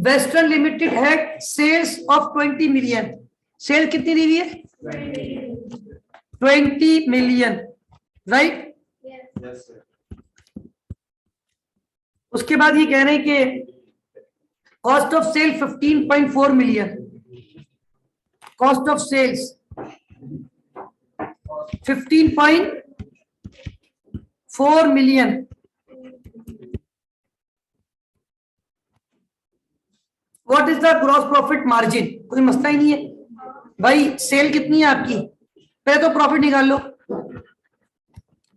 western limited had sales of 20 million, sale कितनी दी हुई है 20 मिलियन, राइट। उसके बाद ये कह रहे हैं कि cost of sale 15.4 million, cost of sales 15.4 million. What is the gross profit margin, कोई मसला ही नहीं है भाई, सेल कितनी है आपकी, पहले तो प्रॉफिट निकाल लो,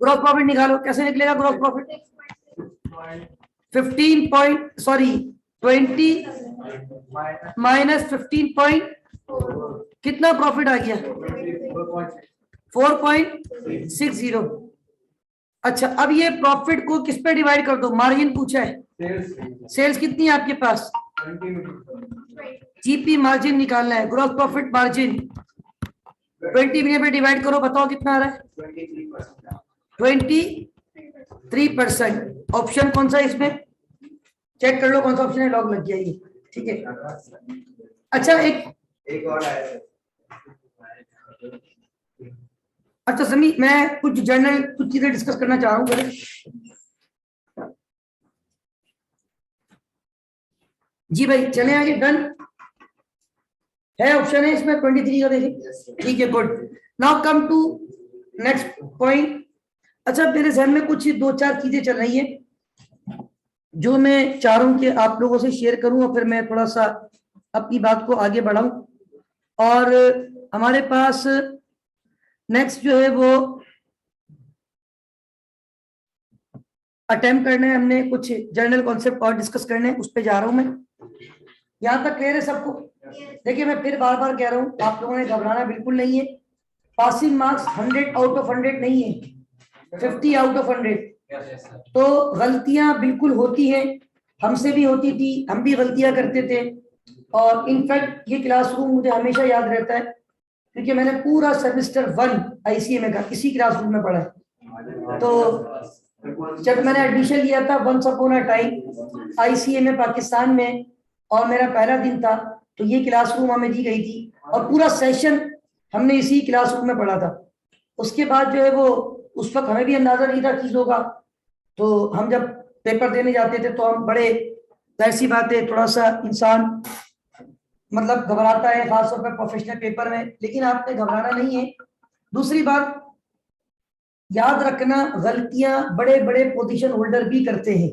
ग्रॉस प्रॉफिट निकालो, कैसे निकलेगा gross profit? 15 point sorry 20 minus 15 point, कितना प्रॉफिट आ गया? 4.60। अच्छा, अब ये प्रॉफिट को किस पे डिवाइड कर दो? मार्जिन पूछा है, सेल्स कितनी है आपके पास? जीपी मार्जिन निकालना है, ग्रॉस प्रॉफिट मार्जिन 20 में पे डिवाइड करो, बताओ कितना आ रहा है? 23%। ऑप्शन कौन सा है इसमें? चेक कर लो कौन सा ऑप्शन है, लॉग लग गया ये, ठीक है। अच्छा एक और है। अच्छा समी, मैं कुछ जनरल कुछ चीजें डिस्कस करना चाह रहा हूँ। जी भाई चले आगे, डन है, ऑप्शन है इसमें 23 का, देखिए ठीक है, good. Now come to next point. अच्छा, मेरे जहन में कुछ 2-4 चीजें चल रही है जो मैं चाह रहा हूं कि आप लोगों से शेयर करूं और फिर मैं थोड़ा सा अपनी बात को आगे बढ़ाऊं। और हमारे पास नेक्स्ट जो है वो अटेम्प्ट करना है, हमने कुछ जनरल कॉन्सेप्ट और डिस्कस करने हैं, उस पर जा रहा हूं मैं। यहां तक क्लियर है सबको? देखिए मैं फिर बार बार कह रहा हूं, आप लोगों ने घबराना बिल्कुल नहीं है। पासिंग मार्क्स 100 आउट ऑफ 100 नहीं है, 50 आउट ऑफ 100। तो गलतियां बिल्कुल होती हैं, हमसे भी होती थी, हम भी गलतियां करते थे। और इनफैक्ट ये क्लासरूम मुझे हमेशा याद रहता है क्योंकि मैंने पूरा सेमेस्टर 1 आईसीए में का इसी क्लासरूम में पढ़ा है। तो जब मैंने एडमिशन लिया था once upon a time ICA में पाकिस्तान में, और मेरा पहला दिन था, तो ये क्लासरूम हमें दी गई थी और पूरा सेशन हमने इसी क्लासरूम में पढ़ा था। उसके बाद जो है वो उस वक्त हमें भी अंदाजा नहीं था चीजों का, तो हम जब पेपर देने जाते थे तो हम बड़े, ऐसी बात है थोड़ा सा इंसान मतलब घबराता है, खासतौर पर प्रोफेशनल पेपर में, लेकिन आपने घबराना नहीं है। दूसरी बात याद रखना, गलतियां बड़े बड़े पोजीशन होल्डर भी करते हैं,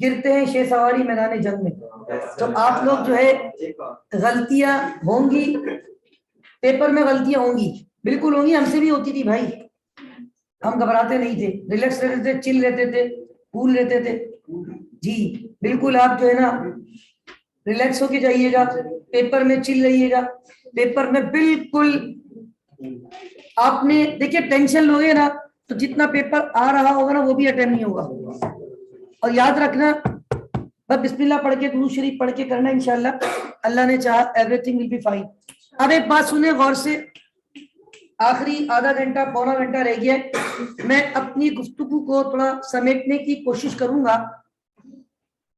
गिरते हैं शेर सवारी मैदान जंग में। तो आप लोग जो है, गलतियां होंगी, पेपर में गलतियां होंगी, बिल्कुल होंगी, हमसे भी होती थी भाई। हम घबराते नहीं थे, रिलैक्स रहते थे, चिल रहते थे, कूल रहते थे। जी बिल्कुल, आप जो है ना रिलैक्स होके जाइएगा, पेपर में चिल रहिएगा। पेपर में बिल्कुल आपने देखिए टेंशन लोगे ना तो जितना पेपर आ रहा होगा ना वो भी अटेम्प्ट नहीं होगा। और याद रखना, बस बिस्मिल्लाह पढ़ के दुरूद शरीफ पढ़ के करना, इंशाल्लाह अल्लाह ने चाहा एवरीथिंग विल बी फाइन। अब एक बात सुने गौर से, आखिरी आधा घंटा पौना घंटा रह गया, मैं अपनी गुफ्तगू को थोड़ा समेटने की कोशिश करूंगा।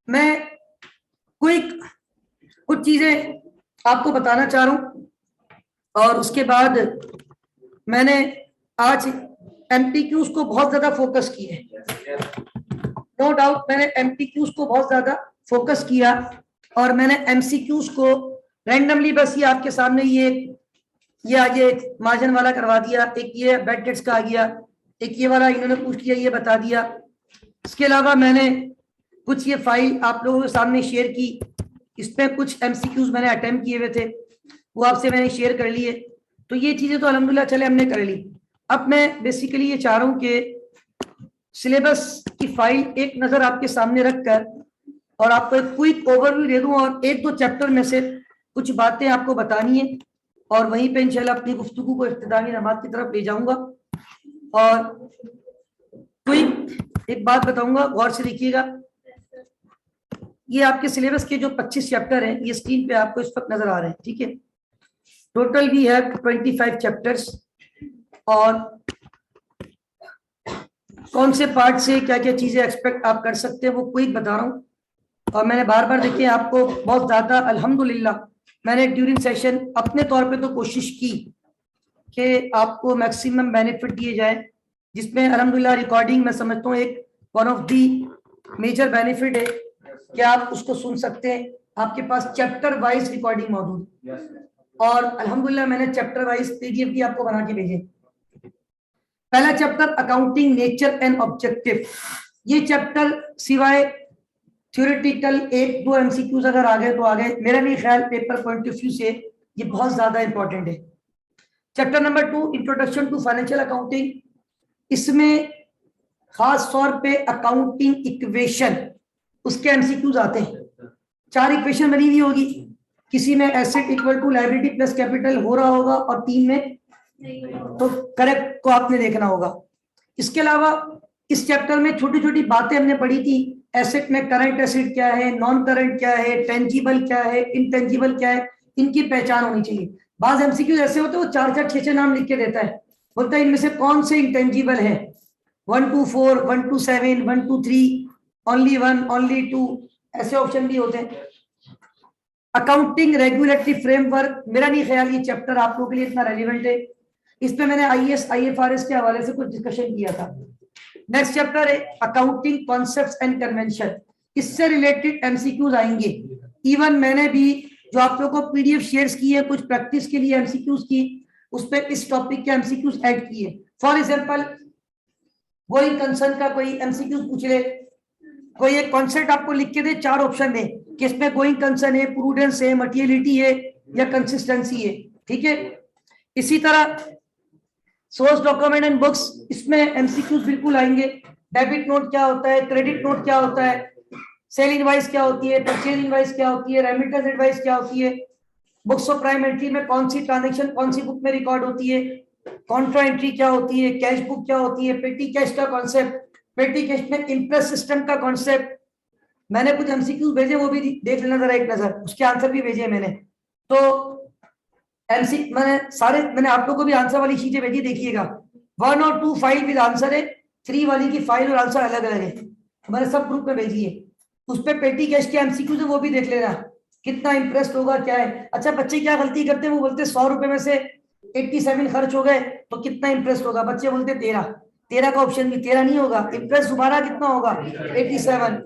मैं कुछ चीजें आपको बताना चाह रहा हूं और उसके बाद मैंने आज एमटीक्यूज को बहुत ज्यादा फोकस किए, नो डाउट मैंने एमटीक्यूज को बहुत ज्यादा फोकस किया और मैंने एमसीक्यूज को रैंडमली बस ये आपके सामने ये आगे मार्जिन वाला करवा दिया, एक ये बेड डेट्स का आ गया, एक ये वाला इन्होंने पूछ लिया, ये बता दिया। इसके अलावा मैंने कुछ ये फाइल आप लोगों के सामने शेयर की, इसमें कुछ एमसीक्यूज मैंने अटेम्प्ट किए हुए थे, वो आपसे मैंने शेयर कर लिए। तो ये चीजें तो अल्हम्दुलिल्लाह चले हमने कर ली। अब मैं बेसिकली ये चाह रहा हूँ कि सिलेबस की फाइल एक नजर आपके सामने रखकर और आपको एक क्विक ओवरव्यू दे दूं और 1-2 चैप्टर में से कुछ बातें आपको बतानी है और वहीं पे इंशाल्लाह अपनी गुफ्तगू को इख्तितामी नमाज की तरफ ले जाऊंगा। और क्विक एक बात बताऊंगा, गौर से देखिएगा, ये आपके सिलेबस के जो 25 चैप्टर हैं ये स्क्रीन पे आपको इस वक्त नजर आ रहे हैं, ठीक है। टोटल वी हैव 25 चैप्टर्स और कौन से पार्ट से क्या क्या चीजें एक्सपेक्ट आप कर सकते हैं वो क्विक बता रहा हूँ। और मैंने बार बार देखिए आपको बहुत ज्यादा अल्हम्दुलिल्लाह मैंने ड्यूरिंग सेशन अपने तौर पे तो कोशिश की कि आपको मैक्सिमम बेनिफिट दिए जाए, जिसमें अल्हम्दुलिल्लाह रिकॉर्डिंग मैं समझता हूँ एक one of the major benefit है कि आप उसको सुन सकते हैं। आपके पास चैप्टर वाइज रिकॉर्डिंग मौजूद है और अल्हम्दुलिल्लाह मैंने चैप्टर वाइज पीडीएफ भी आपको बना के भेजे। पहला chapter accounting nature and objective, ये चैप्टर सिवाय थ्योरेटिकल 1-2 एमसीक्यूज अगर आ गए तो आ गए, मेरा भी ख्याल पेपर पॉइंट ऑफ व्यू से ये बहुत ज्यादा इंपॉर्टेंट है। Chapter number 2 introduction to financial accounting, इसमें खास तौर पे अकाउंटिंग इक्वेशन, उसके एमसीक्यूज आते हैं। 4 इक्वेशन बनी हुई होगी, किसी में asset equal to liability plus capital हो रहा होगा और 3 में तो करेक्ट को आपने देखना होगा। इसके अलावा इस चैप्टर में छोटी छोटी बातें हमने पढ़ी थी। एसेट में करंट एसेट क्या है, नॉन करंट क्या है, टेंजिबल क्या है, इनटेंजिबल क्या है, इनकी पहचान होनी चाहिए। बाज एमसीक्यू ऐसे होते हैं वो 4-4 6-6 नाम लिख के देता है, बोलता है इनमें से कौन से इंटेंजिबल है, 1 to 4, 1 to 7, 1 to 3, only 1, only 2, ऐसे ऑप्शन भी होते हैं। अकाउंटिंग रेगुलेटरी फ्रेमवर्क, मेरा नहीं ख्याल ये चैप्टर आप लोगों के लिए इतना रेलिवेंट है, इस पे मैंने आईएएस आईएफआरएस के हवाले से कुछ डिस्कशन किया था। नेक्स्ट चैप्टर है अकाउंटिंग कॉन्सेप्ट्स एंड कन्वेंशन, इससे रिलेटेड एमसीक्यूज आएंगे। इवन मैंने भी जो आप लोगों को पीडीएफ शेयर्स की है कुछ प्रैक्टिस के लिए एमसीक्यूज की, उस पर इस टॉपिक के एमसीक्यूज ऐड किए। फॉर एग्जांपल गोइंग कंसर्न का कोई एमसीक्यूज पूछ ले, कोई एक कॉन्सेप्ट आपको लिख के दे, 4 ऑप्शन दे कि इसमें गोइंग कंसर्न है, प्रूडेंस है, मटेरियलिटी है या कंसिस्टेंसी है, ठीक है। इसी तरह सोर्स डॉक्यूमेंट एंड बुक्स, इसमें एमसीक्यूज बिल्कुल आएंगे। डेबिट नोट क्या होता है, क्रेडिट नोट क्या होता है, सेल इनवाइस क्या होती है, परचेज इनवाइस क्या होती है, रेमिटेंस इनवाइस क्या होती है, बुक्स ऑफ प्राइम एंट्री में कौन सी ट्रांजैक्शन कौन सी बुक में रिकॉर्ड होती है, कॉन्ट्रा एंट्री क्या होती है, कैश बुक क्या होती है, पेटी कैश का कॉन्सेप्ट, पेटी कैश में इंटरेस्ट सिस्टम का कॉन्सेप्ट। मैंने कुछ एमसीक्यूज भेजे, वो भी देख लेना जरा एक नजर, उसके आंसर भी भेजे मैंने। तो मैंने आप लोगों को भी आंसर वाली चीजें भेजी, देखिएगा 1 और 2 फाइल विद आंसर है, 3 वाली की फाइल और आंसर अलग अलग है, मैंने सब ग्रुप में भेजी है। उस पर पेटी कैश के एमसीक्यूज है, वो भी देख लेना, कितना इंटरेस्ट होगा क्या है। अच्छा बच्चे क्या गलती करते हैं, वो बोलते 100 रुपए में से 87 खर्च हो गए तो कितना इंटरेस्ट होगा, बच्चे बोलते 13 का ऑप्शन भी 13 नहीं होगा, इंटरेस्ट दोबारा कितना होगा 87,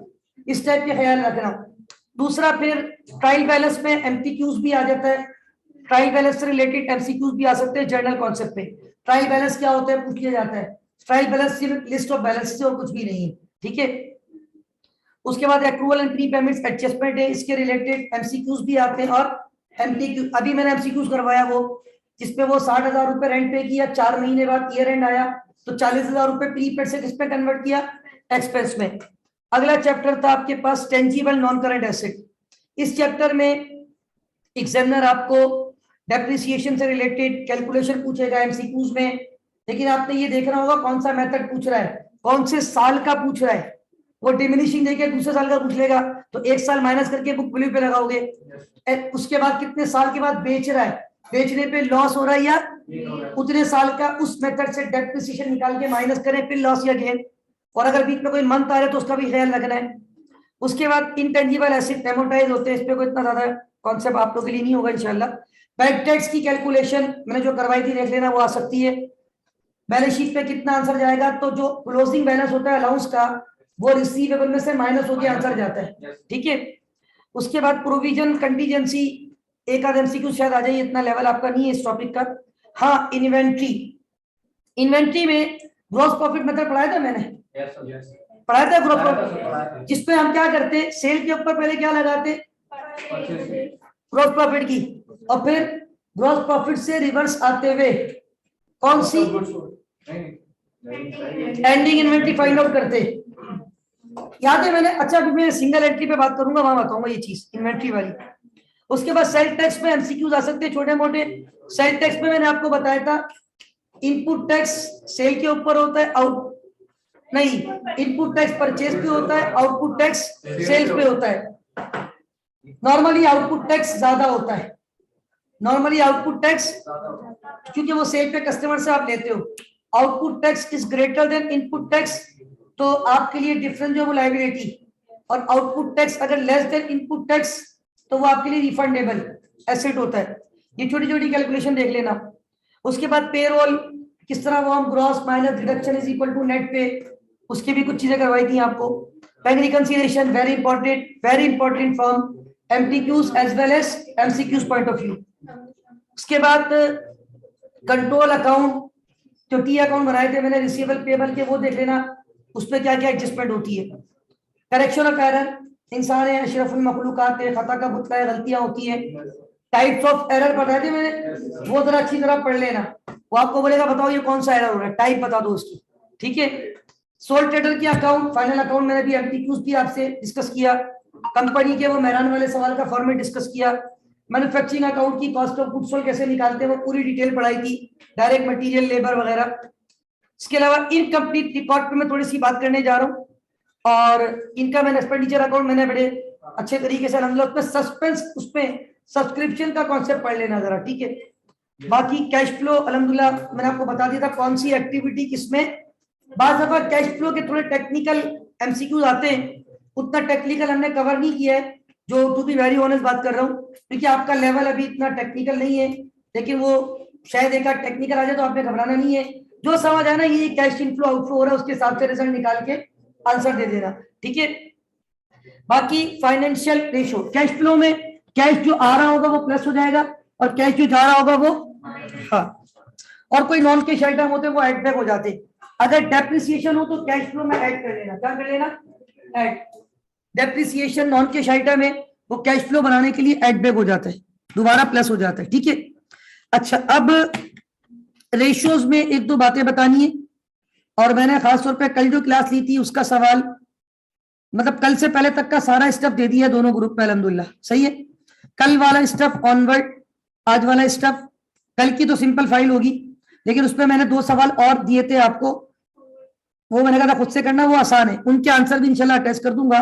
इस टाइप के ख्याल रखना। दूसरा फिर ट्रायल बैलेंस में एमसीक्यूज भी आ जाता है, ट्रायल बैलेंस से रिलेटेड एमसीक्यूज भी आ सकते हैं जनरल कॉन्सेप्ट पे। ट्रायल बैलेंस क्या होता है पूछ लिया जाता है, ट्रायल बैलेंस सिर्फ लिस्ट ऑफ बैलेंस से और कुछ भी नहीं है, ठीक है। उसके बाद accrual and pre payments adjustment है, इसके रिलेटेड एमसीक्यूज भी आते हैं। और एमटीक्यू अभी मैंने एमसीक्यूज करवाया वो जिसपे वो 60,000 रुपए रेंट पे किया, 4 महीने बाद ईयर एंड आया तो 40,000 रुपए प्रीपेड से किस पे कन्वर्ट किया, एक्सपेंस में। अगला चैप्टर था आपके पास टेंजिबल नॉन करंट एसेट। इस चैप्टर में एग्जामिनर आपको डेप्रिसिएशन से रिलेटेड कैलकुलेशन पूछेगा एमसीक्यूज में, लेकिन आपने ये देखना होगा कौन सा मेथड पूछ रहा है, कौन से साल का पूछ रहा है। वो डिमिनिशिंग देके दूसरे साल का पूछ लेगा तो 1 साल माइनस करके बुक वैल्यू पे लगाओगे। उसके बाद कितने साल के बाद बेच रहा है, बेचने पे लॉस हो रहा है या उतने साल का, उस मेथड से डेप्रिसिएशन निकाल के माइनस करें फिर लॉस या गेन। और अगर बीच में कोई मंथ आ रहा है तो उसका भी ख्याल रखना है। उसके बाद इंटेंजिबल एसेट एमोर्टाइज होते हैं, इस पे कोई इतना ज्यादा कॉन्सेप्ट आप लोगों के लिए नहीं होगा इंशाल्लाह। बैड टैक्स की कैलकुलेशन मैंने जो करवाई थी देख लेना, वो आ सकती है। बैलेंस शीट पे कितना आंसर जाएगा, तो जो क्लोजिंग बैलेंस होता है अलाउंस का वो रिसीवेबल में से माइनस होकर आंसर जाता है, ठीक है। उसके बाद प्रोविजन कंटीजेंसी, एक आध एमसीक्यू शायद आ जाए, इतना लेवल आपका नहीं है इस टॉपिक का। हाँ इन्वेंट्री, इन्वेंट्री में ग्रॉस प्रॉफिट मेथड पढ़ाया था मैंने, पढ़ाया था ग्रॉस प्रॉफिट, जिसपे हम क्या करते, सेल के ऊपर पहले क्या लगाते, ग्रॉस प्रॉफिट की, और फिर ग्रॉस प्रॉफिट से रिवर्स आते हुए कौन सी एंडिंग इन्वेंट्री फाइंड आउट करते, याद है मैंने। अच्छा अभी मैं सिंगल एंट्री पे बात करूंगा, वहां बताऊंगा ये चीज इन्वेंट्री वाली। उसके बाद सेल टैक्स में एमसीक्यूज आ सकते हैं छोटे मोटे। सेल टैक्स में मैंने आपको बताया था इनपुट टैक्स सेल के ऊपर होता है, आउट नहीं, इनपुट टैक्स परचेज पे होता है, आउटपुट टैक्स सेल्स पे होता है। नॉर्मली आउटपुट टैक्स ज्यादा होता है, नॉर्मली आउटपुट टैक्स, क्योंकि वो सेल पे कस्टमर से आप लेते हो। Output tax is greater than input tax, तो आपके लिए डिफरेंस जो वो लायबिलिटी, और आउटपुट टैक्स अगर लेस देन इनपुट टैक्स तो वो आपके लिए रिफंडेबल एसेट होता है। ये छोटी छोटी कैलकुलेशन देख लेना। उसके बाद पेरोल, किस तरह वो हम gross minus deduction is equal to net pay, उसकी भी कुछ चीजें करवाई थी आपको। Bank reconciliation very important from MTQs as well as MCQs point of view. उसके बाद कंट्रोल अकाउंट, जो टी अकाउंट बनाए थे मैंने रिसीवेबल पेबल के, वो देख लेना उसमें क्या क्या एडजस्टमेंट होती है। करेक्शन ऑफ एरर, इंसान है अशरफुल मखलूकात है, खता का पुतला है, गलतियां होती है। टाइप्स ऑफ एरर बताए थे मैंने, वो जरा अच्छी तरह पढ़ लेना। वो आपको बोलेगा बताओ ये कौन सा एरर हो रहा है, टाइप बता दो उसकी, ठीक है। सोल ट्रेडर की अकाउंट, फाइनल अकाउंट मैंने भी एमटीक्यूज भी आपसे डिस्कस किया, कंपनी के वो मेहरान वाले सवाल का फॉर्मेट डिस्कस किया, मैन्युफैक्चरिंग अकाउंट की कॉस्ट ऑफ गुड्स सोल्ड कैसे निकालते हैं वो पूरी डिटेल पढ़ाई थी, डायरेक्ट मटेरियल, लेबर वगैरह। इसके अलावा इनकम्प्लीट रिकॉर्ड पे मैं थोड़ी सी बात करने जा रहा हूँ, और इनकम एंड एक्सपेंडिचर अकाउंट मैंने बड़े अच्छे तरीके से अलहमदुलिल्लाह उसमें सस्पेंस, उसमें सब्सक्रिप्शन का कॉन्सेप्ट पढ़ लेना जरा, ठीक है। बाकी कैश फ्लो अलहमदुलिल्लाह मैंने आपको बता दिया था कौन सी एक्टिविटी किसमें। बात दफा कैश फ्लो के थोड़े टेक्निकल एमसीक्यूज आते हैं, उतना टेक्निकल हमने कवर नहीं किया है, जो टू बी वेरी ऑनेस्ट बात कर रहा हूँ, क्योंकि आपका लेवल अभी इतना टेक्निकल नहीं है, लेकिन वो शायद एक टेक्निकल आ जाए तो आपने घबराना नहीं है, जो समझ आना ये कैश इनफ्लो आउटफ्लो हो रहा है उसके हिसाब से रिजल्ट निकाल के आंसर दे देना, ठीक है। बाकी फाइनेंशियल रेशो, कैश फ्लो में कैश जो आ रहा होगा वो प्लस हो जाएगा और कैश जो जा रहा होगा वो, हाँ, और कोई नॉन कैश आइटम होते हैं वो ऐड बैक हो जाते। अगर डेप्रिसिएशन हो तो कैश फ्लो में ऐड कर लेना, क्या कर लेना, add. Depreciation non cash item है, वो कैश फ्लो बनाने के लिए ऐड बैक हो जाता है, दोबारा प्लस हो जाता है, ठीक है। अच्छा, अब रेशियोज में एक दो बातें बतानी है, और मैंने खासतौर पे कल जो क्लास ली थी उसका सवाल, मतलब कल से पहले तक का सारा स्टेप दे दिया दोनों ग्रुप में अल्हम्दुलिल्लाह, सही है। कल वाला स्टेप ऑनवर्ड, आज वाला स्टेप, कल की तो सिंपल फाइल होगी, लेकिन उसमें मैंने दो सवाल और दिए थे आपको, वो मैंने कहा था खुद से करना, वो आसान है, उनके आंसर भी इंशाल्लाह अटैच कर दूंगा,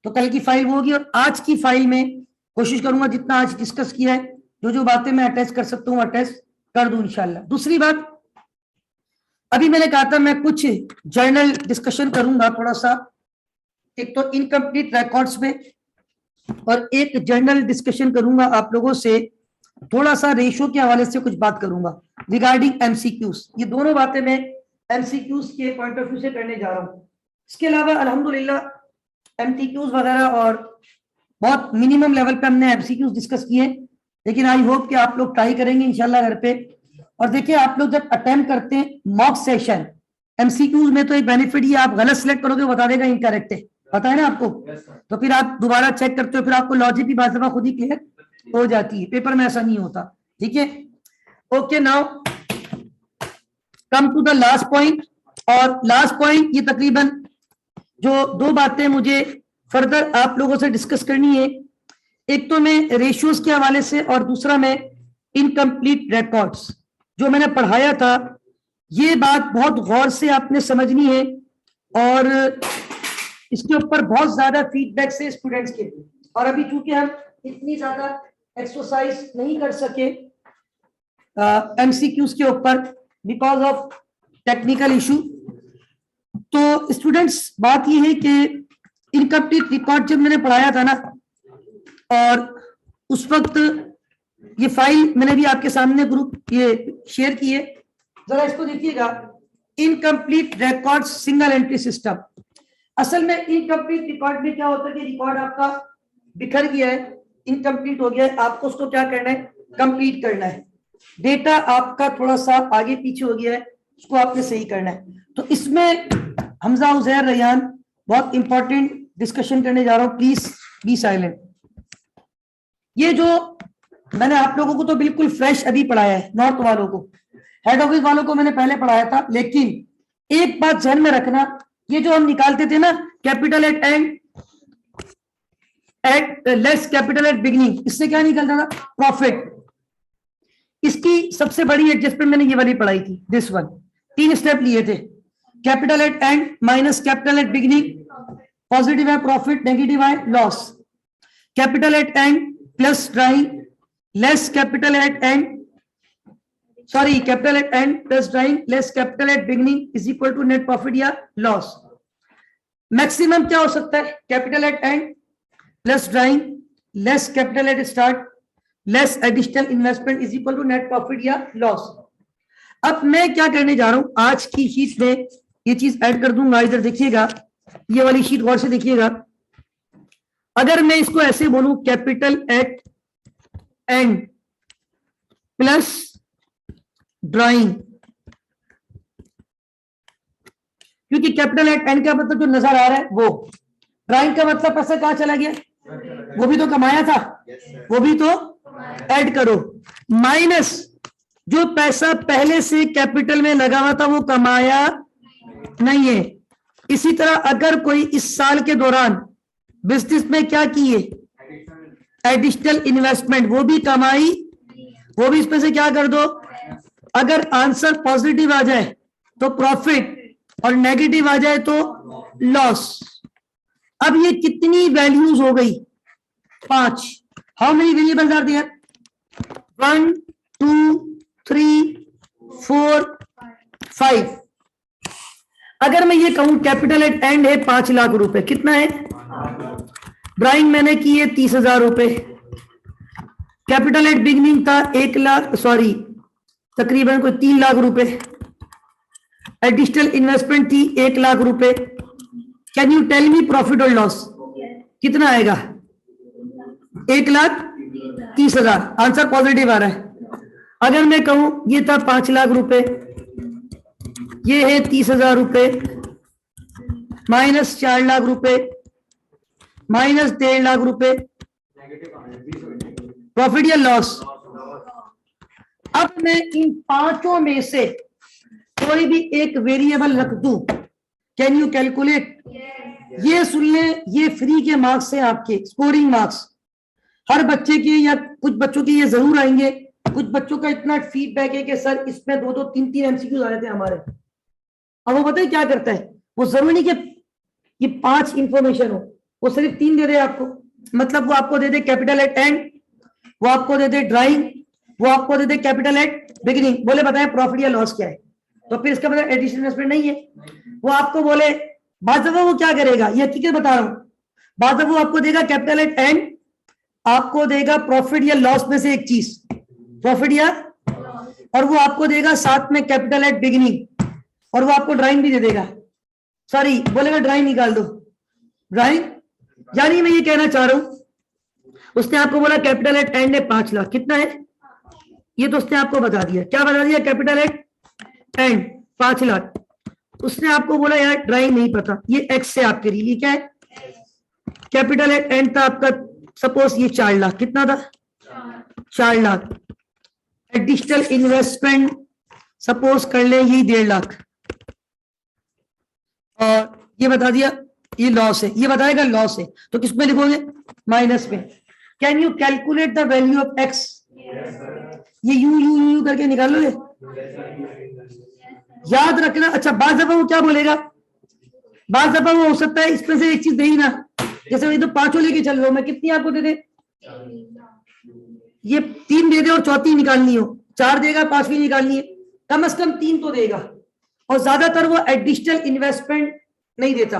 तो कल की फाइल वो होगी। और आज की फाइल में कोशिश करूंगा जितना आज डिस्कस किया है, जो जो बातें मैं अटैच कर सकता हूँ अटैच कर दूं इंशाल्लाह। दूसरी बात, अभी मैंने कहा था मैं कुछ जर्नल डिस्कशन करूंगा थोड़ा सा, एक तो इनकम्प्लीट रिकॉर्ड्स में, और एक जर्नल डिस्कशन करूंगा आप लोगों से, थोड़ा सा रेशो के हवाले से कुछ बात करूंगा रिगार्डिंग एमसीक्यूज। ये दोनों बातें मैं एमसीक्यूज के पॉइंट ऑफ व्यू से करने जा रहा हूँ। इसके अलावा अल्हम्दुलिल्लाह एमसीक्यूज वगैरह और बहुत मिनिमम लेवल पे हमने एमसीक्यूज डिस्कस किए, लेकिन आई होप कि आप लोग ट्राई करेंगे इंशाल्लाह घर पे। और देखिए, आप लोग जब अटेम्प्ट करते हैं मॉक सेशन एमसीक्यूज में, तो एक बेनिफिट ये, आप गलत सिलेक्ट करोगे बता देगा इनकरेक्ट है, पता है ना आपको, तो फिर आप दोबारा चेक करते हो, फिर आपको लॉजिक भी बात खुद ही क्लियर हो जाती है, पेपर में ऐसा नहीं होता, ठीक है। Okay, now come to the last point, और लास्ट पॉइंट ये तकरीबन जो दो बातें मुझे फर्दर आप लोगों से डिस्कस करनी है, एक तो मैं रेशियोज के हवाले से, और दूसरा मैं इनकम्प्लीट रिकॉर्ड्स जो मैंने पढ़ाया था, ये बात बहुत गौर से आपने समझनी है, और इसके ऊपर बहुत ज्यादा फीडबैक से स्टूडेंट्स के, और अभी चूंकि हम इतनी ज्यादा एक्सरसाइज नहीं कर सके एमसीक्यूज के ऊपर बिकॉज ऑफ टेक्निकल इशू, तो स्टूडेंट्स बात ये है कि इनकम्प्लीट रिकॉर्ड जब मैंने पढ़ाया था ना, और उस वक्त ये फाइल मैंने भी आपके सामने ग्रुप ये शेयर की है, जरा इसको देखिएगा। Incomplete record single entry system, असल में इनकम्प्लीट रिकॉर्ड में क्या होता है कि रिकॉर्ड आपका बिखर गया है, इनकम्प्लीट हो गया है, आपको उसको क्या करना है, कंप्लीट करना है। डेटा आपका थोड़ा सा आगे पीछे हो गया है, उसको आपने सही करना है। तो इसमें हमजा, उजैर, रैयान बहुत इंपॉर्टेंट डिस्कशन करने जा रहा हूं, प्लीज बी साइलेंट। ये जो मैंने आप लोगों को तो बिल्कुल फ्रेश अभी पढ़ाया है, नॉर्थ वालों को, हेड ऑफिस वालों को मैंने पहले पढ़ाया था, लेकिन एक बात ध्यान में रखना, ये जो हम निकालते थे ना capital at end at less capital at beginning, इससे क्या निकलता था, प्रॉफिट। इसकी सबसे बड़ी एडजस्टमेंट मैंने ये वाली पढ़ाई थी, दिस वन, 3 स्टेप लिए थे, capital at end minus capital at beginning, positive है प्रॉफिट, नेगेटिव है loss, capital at end plus drawing, less capital at end, sorry capital at end plus drawing, less capital at beginning is equal to net profit या loss. Maximum क्या हो सकता है, capital at end plus drawing, less capital at start, less additional investment is equal to net profit या loss. अब मैं क्या करने जा रहा हूं, आज की शीट में ये चीज ऐड कर दूंगा, इधर देखिएगा, ये वाली शीट गौर से देखिएगा। अगर मैं इसको ऐसे बोलूं, capital at end plus drawing, क्योंकि कैपिटल एट एंड का मतलब जो नजर आ रहा है वो, ड्राइंग का मतलब पैसा कहां चला गया, वो भी तो कमाया था, वो भी तो ऐड करो, माइनस जो पैसा पहले से कैपिटल में लगा हुआ था वो कमाया नहीं है, इसी तरह अगर कोई इस साल के दौरान बिजनेस में क्या किए, एडिशनल इन्वेस्टमेंट, वो भी कमाई, वो भी इसमें से क्या कर दो। अगर आंसर पॉजिटिव आ जाए तो प्रॉफिट और नेगेटिव आ जाए तो लॉस। अब ये कितनी वैल्यूज हो गई, 5। How many variables are there, 1 2 3 4 5। अगर मैं ये कहूं कैपिटल एट एंड है 5 लाख रुपए, कितना है, ड्राइंग मैंने की है 30,000 रुपए, कैपिटल एट बिगनिंग था 1 लाख, सॉरी तकरीबन कोई 3 लाख रुपए, एडिशनल इन्वेस्टमेंट थी 1 लाख रुपए। Can you tell me profit और लॉस कितना आएगा, 1,30,000, आंसर पॉजिटिव आ रहा है। अगर मैं कहूं ये था 5 लाख रुपए, ये है 30,000 रुपए, माइनस 4 लाख रुपए, माइनस 1.5 लाख रुपए, प्रॉफिट या लॉस। अब मैं इन पांचों में से कोई भी एक वेरिएबल रख दूं, कैन यू कैलकुलेट। ये सुन लें, ये फ्री के मार्क्स हैं आपके, स्कोरिंग मार्क्स हर बच्चे के, या कुछ बच्चों के ये जरूर आएंगे, कुछ बच्चों का इतना फीडबैक है कि सर इसमें 2-2 3-3 एमसीक्यू आए थे हमारे। अब वो बताए क्या करता है, वो जरूरी नहीं कि ये 5 इंफॉर्मेशन हो, वो सिर्फ 3 दे दे आपको। मतलब वो आपको दे दे कैपिटल एट एंड, वो आपको दे दे ड्राइंग, वो आपको दे दे कैपिटल एट बिगिनिंग, बोले बताएं प्रॉफिट या लॉस क्या है, तो फिर इसका मतलब एडिशनल इन्वेस्टमेंट नहीं है। वो आपको बोले, बाद दफा वो क्या करेगा, ये हकीकत बता रहा हूं, बाद दफा वो आपको देगा कैपिटल एट एंड, आपको देगा प्रॉफिट या लॉस में से एक चीज, प्रॉफिट या, और वो आपको देगा साथ में कैपिटल एट बिगिनिंग, और वो आपको ड्राइंग भी दे देगा, सॉरी बोलेगा ड्राइंग निकाल दो, ड्राइंग। यानी मैं ये कहना चाह रहा हूं, उसने आपको बोला कैपिटल एट एंड है 5 लाख, कितना है, ये तो उसने आपको बता दिया, क्या बता दिया, कैपिटल एट एंड 5 लाख। उसने आपको बोला यार ड्राइंग नहीं पता, ये एक्स से आपके लिए क्या है, कैपिटल एट एंड था आपका सपोज ये 4 लाख, कितना था 4 लाख, एडिशनल इन्वेस्टमेंट सपोज कर ले यही 1.5 लाख, और ये बता दिया ये लॉस है, ये बताएगा लॉस है, तो किस में लिखोगे, माइनस में। Can you calculate the value of x, ये यू यू यू करके निकाल लोगे, याद रखना। अच्छा बात दफा वो क्या बोलेगा, बात दफा वो हो सकता है इसमें से एक चीज दे ही ना, जैसे मैं तो 5 लेके चल रहा हूं मैं, कितनी आपको दे दे, ये 3 दे दे और चौथी निकालनी हो, 4 देगा 5वीं निकालनी है, कम से कम 3 तो देगा। और ज्यादातर वो एडिशनल इन्वेस्टमेंट नहीं देता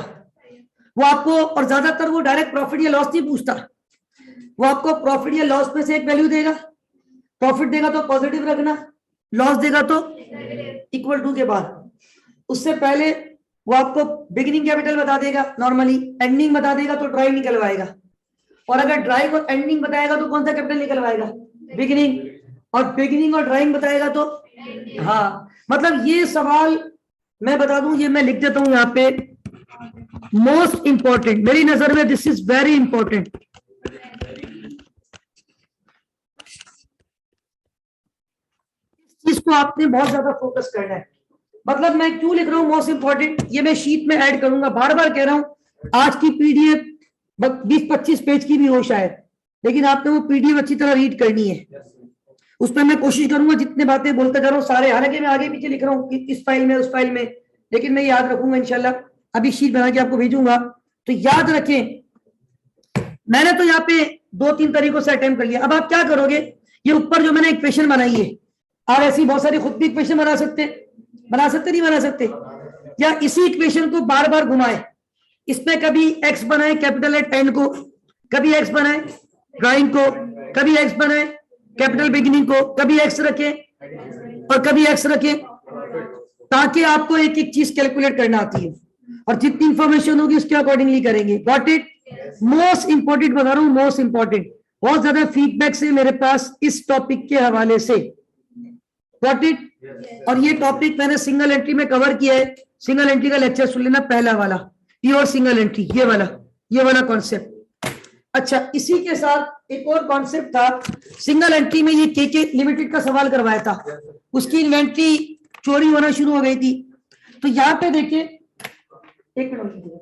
वो आपको, और ज्यादातर वो डायरेक्ट प्रॉफिट या लॉस नहीं पूछता, वो आपको प्रॉफिट या लॉस में से एक वैल्यू देगा, प्रॉफिट देगा तो पॉजिटिव रखना, लॉस देगा तो इक्वल टू के बाद, उससे पहले वो आपको बिगिनिंग कैपिटल बता देगा नॉर्मली, एंडिंग बता देगा तो ड्राइंग निकलवाएगा, और अगर ड्राइंग और एंडिंग बताएगा तो कौन सा कैपिटल निकलवाएगा, बिगिनिंग, और बिगिनिंग और ड्राइंग बताएगा तो हाँ। मतलब ये सवाल मैं बता दूं, ये मैं लिख देता हूं यहाँ पे, मोस्ट इंपॉर्टेंट मेरी नजर में, दिस इज वेरी इंपॉर्टेंट। इस चीज को आपने बहुत ज्यादा फोकस करना है। मतलब मैं क्यों लिख रहा हूं मोस्ट इंपॉर्टेंट, ये मैं शीट में ऐड करूंगा, बार बार कह रहा हूं, आज की पीडीएफ 20-25 पेज की भी हो शायद, लेकिन आपने वो पीडीएफ अच्छी तरह रीड करनी है, उसमें मैं कोशिश करूंगा जितने बातें बोलते जा रहा हूँ सारे, हालांकि मैं आगे पीछे लिख रहा हूँ इस फाइल में उस फाइल में, लेकिन मैं याद रखूंगा इंशाल्लाह, अभी शीट बना के आपको भेजूंगा। तो याद रखें, मैंने तो यहाँ पे 2-3 तरीकों से अटेम्प्ट कर लिया। अब आप क्या करोगे, ये ऊपर जो मैंने इक्वेशन बनाई है, आप ऐसी बहुत सारी खुद भी इक्वेशन बना सकते नहीं बना सकते, या इसी इक्वेशन को बार बार घुमाए, इसमें कभी एक्स बनाए कैपिटल एट एंड को, कभी एक्स बनाए ड्राइंग को, कभी एक्स बनाए कैपिटल बिगिनिंग को, कभी एक्स रखे और कभी एक्स रखे, ताकि आपको एक एक चीज कैलकुलेट करना आती है, और जितनी इंफॉर्मेशन होगी उसके अकॉर्डिंगली करेंगे। Got it. मोस्ट इंपॉर्टेंट बता रहा हूं, मोस्ट इंपॉर्टेंट, बहुत ज्यादा फीडबैक से मेरे पास इस टॉपिक के हवाले से। Got it. और ये टॉपिक मैंने सिंगल एंट्री में कवर किया है, सिंगल एंट्री का लेक्चर सुन लेना, पहला वाला प्योर सिंगल एंट्री, ये वाला कॉन्सेप्ट। अच्छा, इसी के साथ एक और कॉन्सेप्ट था, सिंगल एंट्री में ये के लिमिटेड का सवाल करवाया था, उसकी इन्वेंट्री चोरी होना शुरू हो गई थी। तो यहाँ पे देखिए, एक मिनट लीजिए।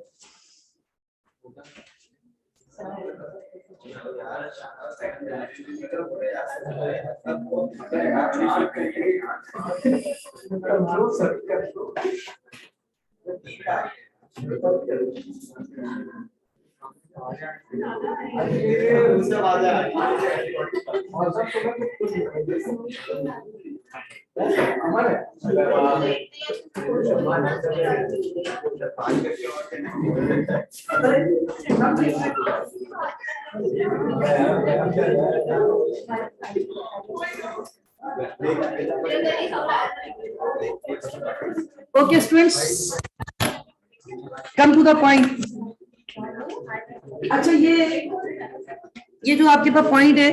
Okay, students, come to the point. अच्छा, ये जो आपके पास पॉइंट है,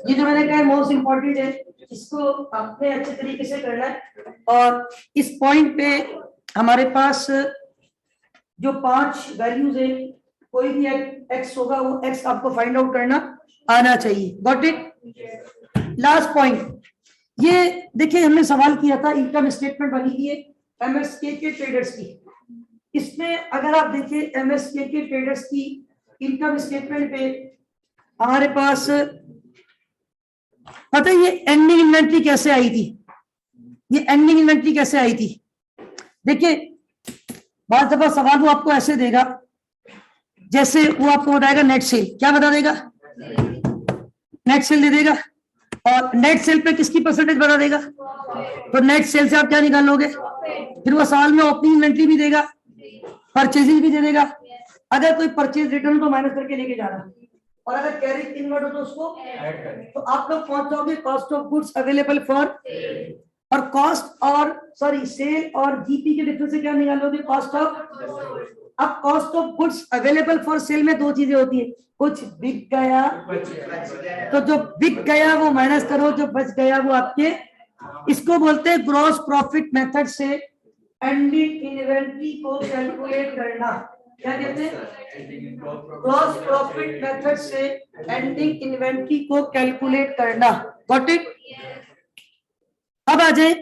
ये जो मैंने कहा मोस्ट इम्पोर्टेंट है, इसको आपने अच्छे तरीके से करना है। और इस पॉइंट पे हमारे पास जो 5 वैल्यूज है, कोई भी एक्स होगा वो एक्स आपको फाइंड आउट करना आना चाहिए। Got it? लास्ट पॉइंट, ये देखिए हमने सवाल किया था, इनकम स्टेटमेंट बनी हुई है एमएसके के ट्रेडर्स की। इसमें अगर आप देखिए एमएसके के ट्रेडर्स की इनकम स्टेटमेंट पे हमारे पास पता है ये एंडिंग इन्वेंट्री कैसे आई थी, ये एंडिंग इन्वेंट्री कैसे आई थी। देखिए बहुत दफा सवाल वो आपको ऐसे देगा, जैसे वो आपको बताएगा नेट सेल, क्या बता देगा, नेट सेल दे देगा, और नेट सेल पे किसकी परसेंटेज बता देगा, तो नेट सेल से आप क्या निकाल लोगे। फिर वो सवाल में ओपनिंग इन्वेंट्री भी देगा, परचेजिंग भी दे देगा। अगर कोई परचेज रिटर्न तो माइनस करके लेके जाना, और अगर कैरी इनवर्ट हो तो उसको तो आप लोग पहुंच जाओगे cost of goods available for, और कॉस्ट और सॉरी सेल और जीपी के डिफरेंस से क्या निकालोगे, कॉस्ट ऑफ। अब cost of goods available for cell में 2 चीजें होती है, कुछ बिक गया, तो जो बिक गया वो माइनस करो, जो बच गया वो आपके, इसको बोलते हैं ग्रॉस प्रॉफिट मेथड से एंडिंग इन्वेंट्री को कैलकुलेट करना। क्या कहते हैं, ग्रॉस प्रॉफिट मेथड से एंडिंग इन्वेंट्री को कैलकुलेट करना। Got it? अब आ जाए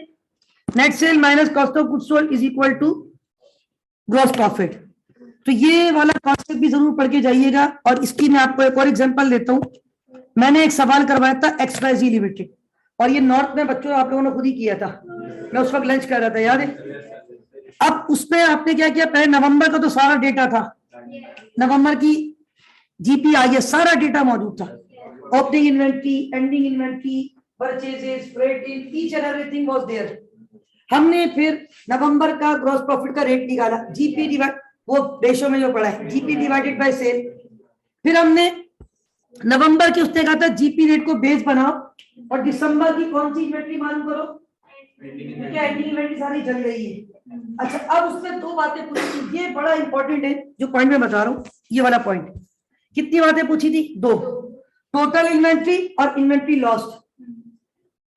net sale minus cost of goods sold is equal to gross profit. तो ये वाला कॉन्सेप्ट भी जरूर पढ़ के जाइएगा। और इसकी मैं आपको एक और एग्जांपल देता हूं। मैंने एक सवाल करवाया था XYZ लिमिटेड, और ये नॉर्थ में बच्चों आप लोगों ने खुद ही किया था, मैं उस वक्त लंच कर रहा था, याद है। अब उसमें आपने क्या किया, पहले नवंबर का तो सारा डेटा था, नवंबर की जीपी आई है, सारा डेटा मौजूद था, opening inventory, ending inventory, purchases, freight, each and everything was there. हमने फिर नवंबर का ग्रॉस प्रॉफिट का रेट निकाला, जीपी डिवाइड, वो रेशो में जो पड़ा है जीपी डिवाइडेड बाय सेल। फिर हमने नवंबर की उसने कहा था जीपी रेट को बेस बनाओ, और दिसंबर की कौन सी इन्वेंट्री मालूम करो, क्योंकि एंडिंग इन्वेंट्री सारी चल रही है। अच्छा, अब उसमें 2 बातें पूछी थी, ये बड़ा इंपॉर्टेंट है जो पॉइंट मैं बता रहा हूँ, ये वाला पॉइंट। कितनी बातें पूछी थी, 2, टोटल इन्वेंट्री और इन्वेंट्री लॉस्ट।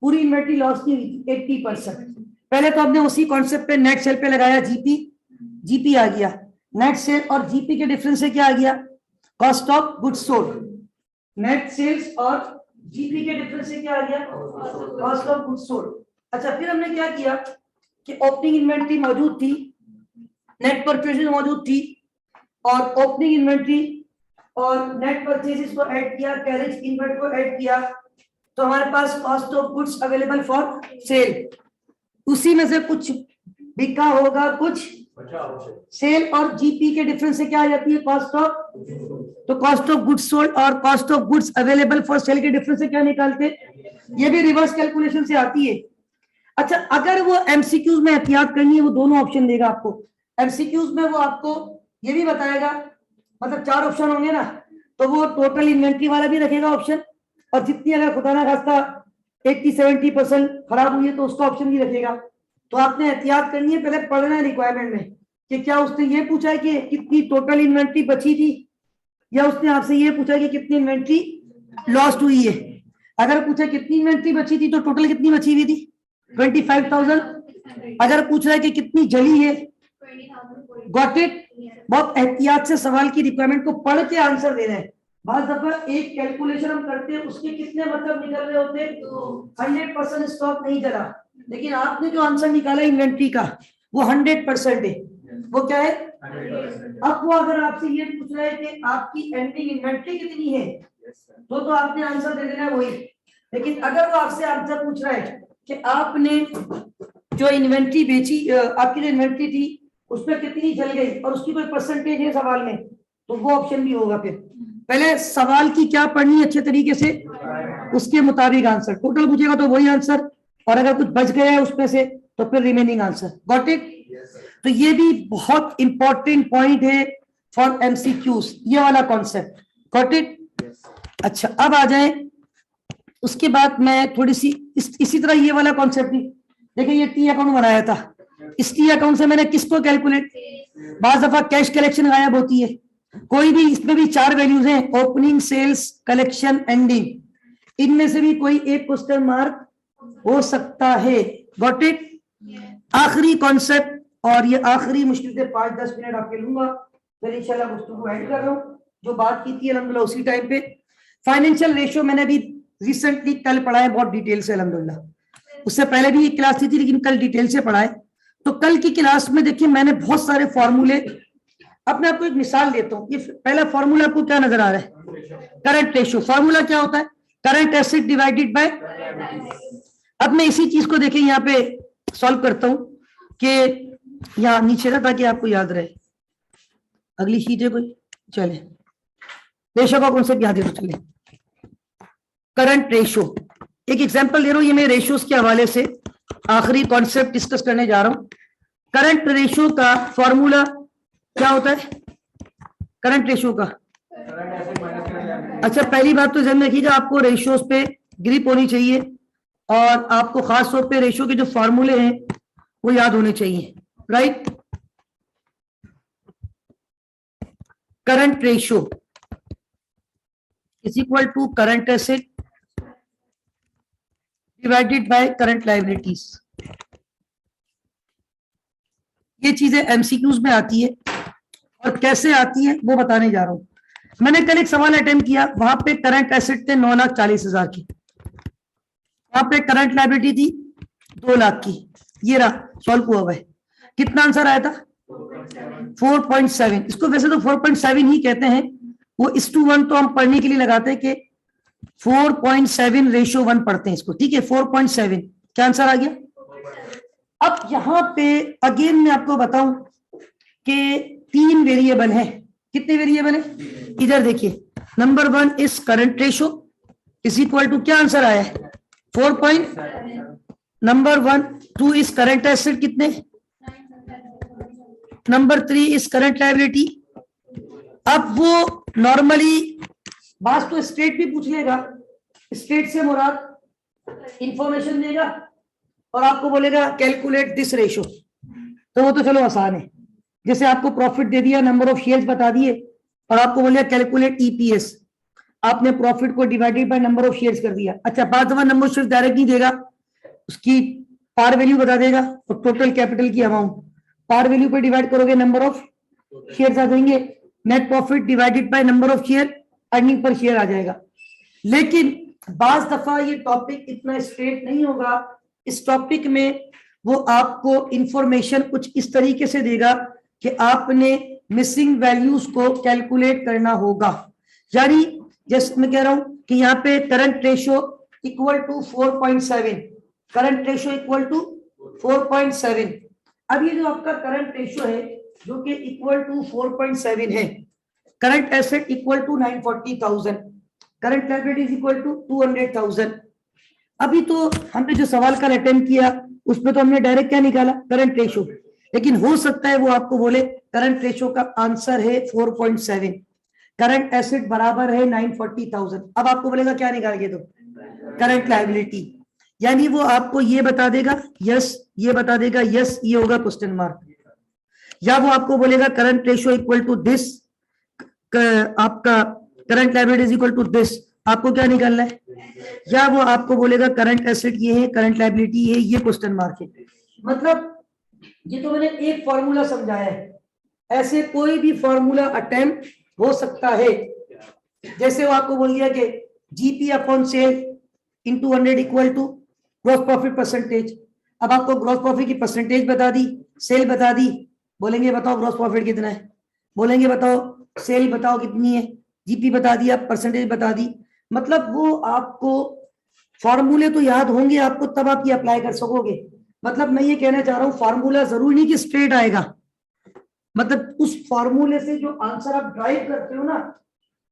पूरी इन्वेंट्री लॉस की 80%। पहले तो हमने उसी कॉन्सेप्ट पे नेट सेल पे लगाया जीपी, जीपी आ गया, नेट सेल और जीपी के डिफरेंस से क्या आ गया, cost of goods sold. Net sales और जीपी के डिफरेंस से क्या आ गया, कॉस्ट ऑफ गुड्स सोल्ड। अच्छा, फिर हमने क्या किया कि ओपनिंग इन्वेंट्री मौजूद थी, नेट परचेजेस मौजूद थी, और ओपनिंग इन्वेंट्री और नेट परचेजेस को ऐड किया, कैरेज इन्वेंट को ऐड किया, तो हमारे पास cost of goods available for sale. उसी में से कुछ बिका होगा, कुछ सेल और जीपी के डिफरेंस से क्या आ जाती है, कॉस्ट ऑफ। तो कॉस्ट ऑफ गुड्स सोल्ड और cost of goods available for cell के डिफरेंस से क्या निकालते, ये भी रिवर्स कैलकुलेशन से आती है। अच्छा, अगर वो एमसीक्यूज में एहतियात करनी है, वो दोनों ऑप्शन देगा आपको। एमसीक्यूज में वो आपको ये भी बताएगा, मतलब 4 ऑप्शन होंगे ना, तो वो टोटल इन्वेंट्री वाला भी रखेगा ऑप्शन, और जितनी अगर खुदा ना खास्ता 80-70% खराब हुई है तो उसका ऑप्शन भी रखेगा। तो आपने एहतियात करनी है, पहले पढ़ना है रिक्वायरमेंट में कि क्या उसने ये पूछा है कि कितनी टोटल इन्वेंट्री बची थी, या उसने आपसे ये पूछा कि कितनी इन्वेंट्री लॉस्ट हुई है। अगर पूछा कितनी इन्वेंट्री बची थी तो टोटल कितनी बची हुई थी, 25,000। अगर पूछ रहा है कि कितनी जली है, गॉट इट। बहुत एहतियात से सवाल की रिक्वायरमेंट को पढ़ के आंसर दे रहे हैं। बात दफा एक कैलकुलेशन हम करते हैं, उसके कितने मतलब निकल रहे होते हैं, 100% स्टॉक नहीं जला, लेकिन आपने जो आंसर निकाला इन्वेंट्री का वो 100% है। वो क्या है, अब वो अगर आपसे ये पूछ रहा है कि आपकी एंडिंग इन्वेंट्री कितनी है, तो आपने आंसर दे देना है वही। लेकिन अगर वो आपसे आंसर पूछ रहा है कि आपने जो इन्वेंट्री बेची, आपकी जो इन्वेंट्री थी उसमें कितनी चल गई और उसकी कोई परसेंटेज है सवाल में, तो वो ऑप्शन भी होगा। फिर पहले सवाल की क्या पढ़नी है अच्छे तरीके से, उसके मुताबिक आंसर। टोटल पूछेगा तो वही आंसर, और अगर कुछ बच गया है उसमें से तो फिर रिमेनिंग आंसर। Got it? तो ये भी बहुत इंपॉर्टेंट पॉइंट है फॉर एमसीक्यूज, ये वाला कॉन्सेप्ट। Got it? अच्छा, अब आ जाए उसके बाद मैं थोड़ी सी इसी तरह ये वाला कॉन्सेप्ट भी देखिए। ये टी अकाउंट बनाया था, इस टी अकाउंट से मैंने किसको कैलकुलेट, बाज दफा कैश कलेक्शन गायब होती है, कोई भी इसमें भी 4 वैल्यूज हैं, ओपनिंग, सेल्स, कलेक्शन, एंडिंग, इनमें से भी कोई एक क्वेश्चन मार्क हो सकता है। Got it? आखिरी कॉन्सेप्ट, और ये आखिरी मुश्किल से 5-10 मिनट आपके लूंगा, फिर इंशाल्लाह गुफ्तगू ऐड कर रहा हूँ। जो बात की थी अल्हम्दुलिल्लाह उसी टाइम पे। फाइनेंशियल रेशियो मैंने भी रिसेंटली कल पढ़ा है बहुत डिटेल से अल्हम्दुलिल्लाह। उससे पहले भी एक क्लास थी लेकिन कल डिटेल से पढ़ा है। तो कल की क्लास में देखिए मैंने बहुत सारे फॉर्मूले, अपने आपको एक मिसाल देता हूँ। ये पहला फॉर्मूला आपको क्या नजर आ रहा है? Current ratio. फॉर्मूला क्या होता है? Current asset divided bye. अब मैं इसी चीज को देखिए यहाँ पे सॉल्व करता हूँ कि यहाँ नीचे ना, ताकि आपको याद रहे। अगली शीट है कोई? चले, रेशियो का कॉन्सेप्ट याद है तो चले। करंट रेशियो, एक एग्जांपल दे रहा हूँ, ये मैं रेशियोज के हवाले से आखिरी कॉन्सेप्ट डिस्कस करने जा रहा हूँ। करंट रेशियो का फॉर्मूला क्या होता है? करंट रेशियो का, अच्छा पहली बात तो ध्यान में रखिएगा, आपको रेशियोज पे ग्रिप होनी चाहिए और आपको खास तौर पे रेशियो के जो फॉर्मूले हैं वो याद होने चाहिए। Right? Current ratio is equal to current asset divided by current liabilities. ये चीजें एमसीक्यूज में आती है और कैसे आती है वो बताने जा रहा हूं। मैंने कल एक सवाल अटेम्प्ट किया, वहां पे करंट एसेट थे 9,40,000 की, वहां पे करंट लायबिलिटी थी 2 लाख की। ये रहा, सॉल्व हुआ हुआ है। कितना आंसर आया था? 4.7। इसको वैसे तो 4.7 ही कहते हैं, वो 1:1 तो हम पढ़ने के लिए लगाते हैं कि 4.7 रेशियो 1 पढ़ते हैं इसको। ठीक है, 4.7 क्या आंसर आ गया? अब यहां पे अगेन मैं आपको बताऊं कि 3 वेरिएबल है। कितने वेरिएबल है? इधर देखिए, number 1 is current ratio is equal to, क्या आंसर आया है? 4. नंबर 1, 2 इज करंट एसेट, कितने? Number 3 is current liability. अब वो नॉर्मली बात तो स्ट्रेट भी पूछ लेगा, स्ट्रेट से मुराद इंफॉर्मेशन देगा और आपको बोलेगा कैलकुलेट दिस रेशियो, तो वो तो चलो आसान है। जैसे आपको प्रॉफिट दे दिया, नंबर ऑफ शेयर्स बता दिए और आपको बोलिए कैलकुलेट ईपीएस, आपने प्रॉफिट को divided by number of shares कर दिया। अच्छा, 5 दफा नंबर ऑफ शेयर्स डायरेक्ट नहीं देगा, उसकी पार वैल्यू बता देगा और टोटल कैपिटल की अमाउंट, पार वैल्यू पे डिवाइड करोगे नंबर ऑफ शेयर्स आ जाएंगे, net profit divided by number of share, earning per share आ जाएगा। लेकिन बाज दफा ये टॉपिक इतना स्ट्रेट नहीं होगा। इस टॉपिक में वो आपको इंफॉर्मेशन कुछ इस तरीके से देगा कि आपने मिसिंग वैल्यूज को कैलकुलेट करना होगा। यानी जैसे मैं कह रहा हूं कि यहाँ पे current ratio equal to 4.7, current ratio equal to 4.7। अब ये जो आपका करंट रेशियो है जो कि इक्वल टू 4.7 है, current asset equal to 940,000, current liability is equal to 200,000। अभी तो हमने जो सवाल का अटेम्प्ट किया उसमें तो हमने डायरेक्ट क्या निकाला? Current ratio. लेकिन हो सकता है वो आपको बोले करंट रेशियो का आंसर है 4.7, करंट एसेट बराबर है 940,000। अब आपको बोलेगा क्या निकाल के? तो करंट लायबिलिटी, यानी वो आपको ये बता देगा यस, ये बता देगा यस, ये होगा क्वेश्चन मार्क। या वो आपको बोलेगा current ratio equal to this, आपका current liability is equal to this, आपको क्या निकालना है? या वो आपको बोलेगा करंट एसेट ये है, करंट लायबिलिटी ये, ये क्वेश्चन मार्क है। मतलब ये तो मैंने एक फॉर्मूला समझाया है, ऐसे कोई भी फॉर्मूला अटेम्प्ट हो सकता है। जैसे वो आपको बोल दिया कि GP upon sale into 100 equal to gross profit percentage. अब आपको ग्रॉस प्रॉफिट की परसेंटेज बता दी, सेल बता दी, बोलेंगे बताओ ग्रॉस प्रॉफिट कितना है, बोलेंगे बताओ सेल बताओ कितनी है, जीपी बता दिया, परसेंटेज बता दी। मतलब वो आपको फॉर्मूले तो याद होंगे आपको, तब आप ये अप्लाई कर सकोगे। मतलब मैं ये कहना चाह रहा हूँ फॉर्मूला जरूरी नहीं कि स्ट्रेट आएगा, मतलब उस फॉर्मूले से जो आंसर आप ड्राइव करते हो ना,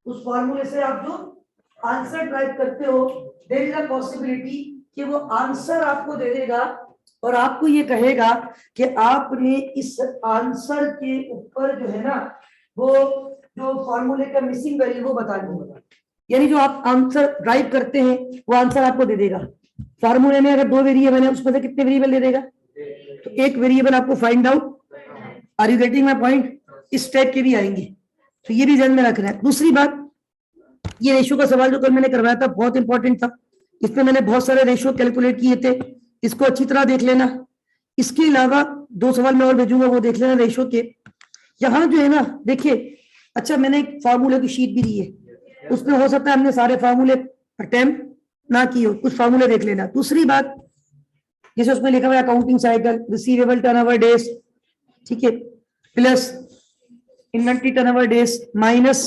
उस फॉर्मूले से आप जो आंसर ड्राइव करते हो, देयर इज अ पॉसिबिलिटी कि वो आंसर आपको दे देगा और आपको ये कहेगा कि आपने इस आंसर के ऊपर जो है ना, वो जो फॉर्मूले का मिसिंग वैल्यू वो बता दूंगा। यानी जो आप आंसर ड्राइव करते हैं वो आंसर आपको दे देगा। फॉर्मूले में अगर 2 वेरिएबल है उसमें से कितने वेरिएबल दे देगा, तो एक वेरिएबल आपको find out. Are you getting my point? इस टाइप के भी आएंगे, तो ये भी ध्यान में रखना है। दूसरी बात, ये रेशो का सवाल जो कल मैंने करवाया था बहुत इंपॉर्टेंट था, इसमें मैंने बहुत सारे रेशो कैलकुलेट किए थे, इसको अच्छी तरह देख लेना। इसके अलावा 2 सवाल मैं और भेजूंगा, वो देख लेना रेशो के। यहाँ जो है ना देखिए, अच्छा मैंने एक फार्मूले की शीट भी दी है, उसमें हो सकता है हमने सारे फार्मूले अटेम्प्ट ना किए हो, कुछ फार्मूले देख लेना। दूसरी बात, जैसे उसमें लिखा हुआ है accounting cycle, receivable turnover days, ठीक है, plus inventory turnover days minus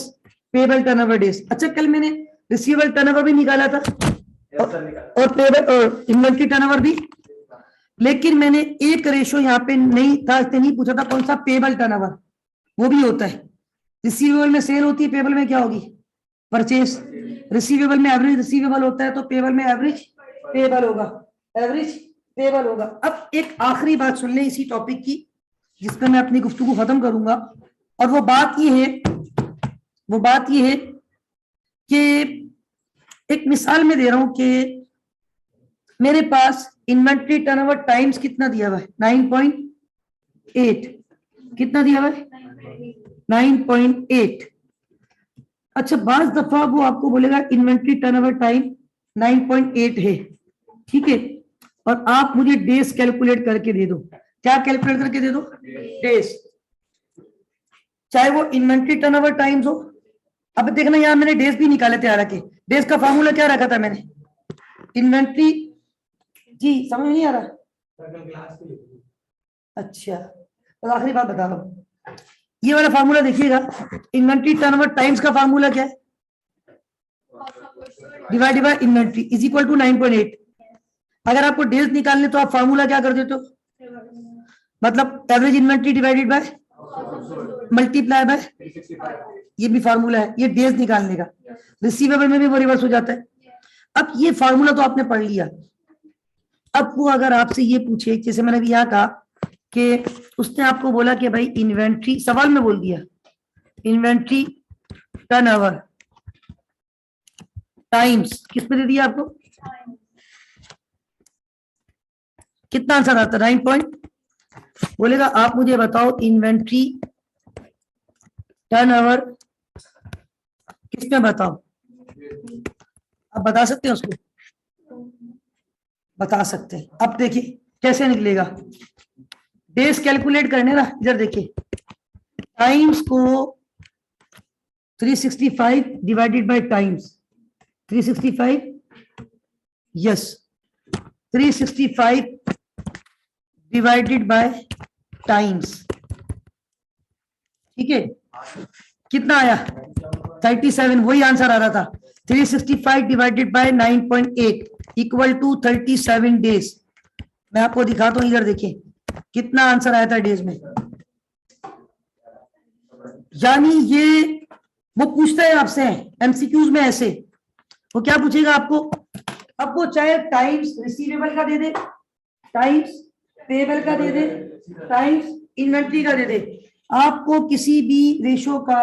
payable turnover days. अच्छा कल मैंने रिसीवेबल टर्नओवर भी निकाला था और पेबल और इन्वेंटरी टर्नओवर भी, लेकिन मैंने एक रेशो यहाँ पे नहीं था, इसने नहीं पूछा था कौन सा, पेबल टर्नओवर। वो भी होता है, रिसीवेबल में सेल होती है, पेबल में क्या होगी, परचेस। रिसीवेबल में एवरेज रिसीवेबल होता है, तो पेबल में एवरेज पेबल होगा, एवरेज पेबल होगा। अब एक आखिरी बात सुन ले इसी टॉपिक की, जिसपे मैं अपनी गुफ्तगू खत्म करूंगा, और वो बात ये है कि एक मिसाल में दे रहा हूं कि मेरे पास इन्वेंट्री टर्नओवर टाइम्स कितना दिया हुआ है, 9.8। कितना दिया हुआ है, 9.8। अच्छा बाज दफा वो आपको बोलेगा इन्वेंट्री टर्नओवर टाइम 9.8 है, ठीक है, और आप मुझे डेज कैलकुलेट करके दे दो। क्या कैलकुलेट करके दे दो, डेज, चाहे वो इन्वेंट्री टर्नओवर टाइम्स हो। अब देखना यहां मैंने डेज भी निकाले थे, हालांकि डेज का फार्मूला क्या रखा था मैंने, इन्वेंट्री, जी समझ नहीं आ रहा, अच्छा तो आखिरी बात बता रहा हूं, ये वाला फार्मूला देखिएगा, इन्वेंट्री टर्नओवर टाइम्स का फार्मूला क्या है, divided by inventory is equal to 9.8। अगर आपको डेज निकालने तो आप फार्मूला क्या कर देते हो, मतलब average inventory divided by multiply by, ये भी फार्मूला है ये डेज निकालने का। रिसीवेबल में भी वो रिवर्स हो जाता है। अब ये फार्मूला तो आपने पढ़ लिया, अब वो अगर आपसे ये पूछे, जैसे मैंने भी यहाँ कहा कि उसने आपको बोला कि भाई इन्वेंट्री, सवाल में बोल दिया इन्वेंट्री टर्नओवर टाइम्स, किस पे दे दिया आपको, कितना आंसर आता है, 9 बोलेगा आप मुझे बताओ इन्वेंट्री टर्नओवर किसमें, बताओ आप बता सकते हैं उसको, बता सकते हैं। अब देखिए कैसे निकलेगा, डेज कैलकुलेट करने ना, इधर देखिए टाइम्स को 365 divided by times, 365, yes 365 divided by times, ठीक है, कितना आया 37, वही आंसर आ रहा था, 365 divided by 9.8 equal to 37 days. मैं आपको दिखाता हूं, इधर देखिए कितना आंसर आया था डेज में। यानी ये वो पूछता है आपसे एमसीक्यूज में ऐसे, वो क्या पूछेगा आपको, अब वो चाहे टाइम्स रिसीवेबल का दे दे, टाइम्स पेबल का दे दे, टाइम्स इन्वेंट्री का दे दे, आपको किसी भी रेशो का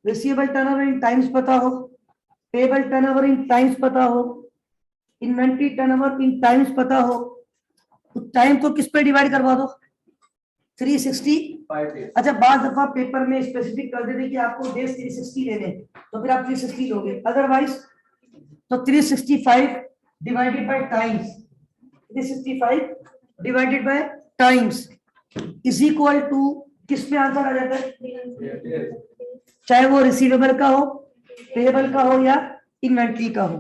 रिसीवेबल टर्नओवर इन टाइम्स पता हो, पेबल टर्नओवर इन टाइम्स पता हो, इन्वेंट्री टर्नओवर इन टाइम्स पता हो, तो टाइम को किस पे डिवाइड करवा दो, 365। अच्छा बार दफा पेपर में स्पेसिफिक कर देते कि आपको डेज 360 लेने, तो फिर आप 360 लोगे, अदरवाइज तो 365 divided by times, 365 divided by times is equal to, किस पे आंसर आ जाता है, चाहे वो रिसीवेबल का हो, पेबल का हो या इन्वेंट्री का हो।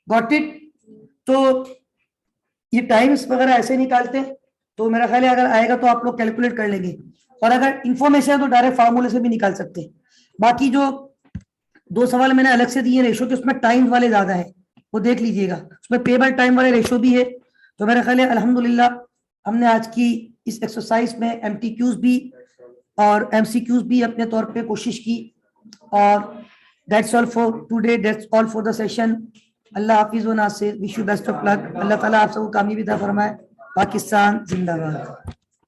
Got it? तो ये टाइम्स वगैरह ऐसे निकालते हैं, तो मेरा ख्याल है अगर आएगा तो आप लोग कैलकुलेट कर लेंगे, और अगर इंफॉर्मेशन है तो डायरेक्ट फार्मूले से भी निकाल सकते हैं। बाकी जो 2 सवाल मैंने अलग से दिए रेशो के, उसमें टाइम वाले ज्यादा है, वो देख लीजिएगा, उसमें पेबल टाइम वाले रेशो भी है। तो मेरा ख्याल है अल्हम्दुलिल्लाह हमने आज की इस एक्सरसाइज में MTQs भी और MCQs भी अपने तौर पे कोशिश की। और that's all for today, that's all for the session. Allah हाफिज व नासिर, wish you best of luck. Allah Taala आप सबको कामयाबी अता फरमाए। पाकिस्तान जिंदाबाद।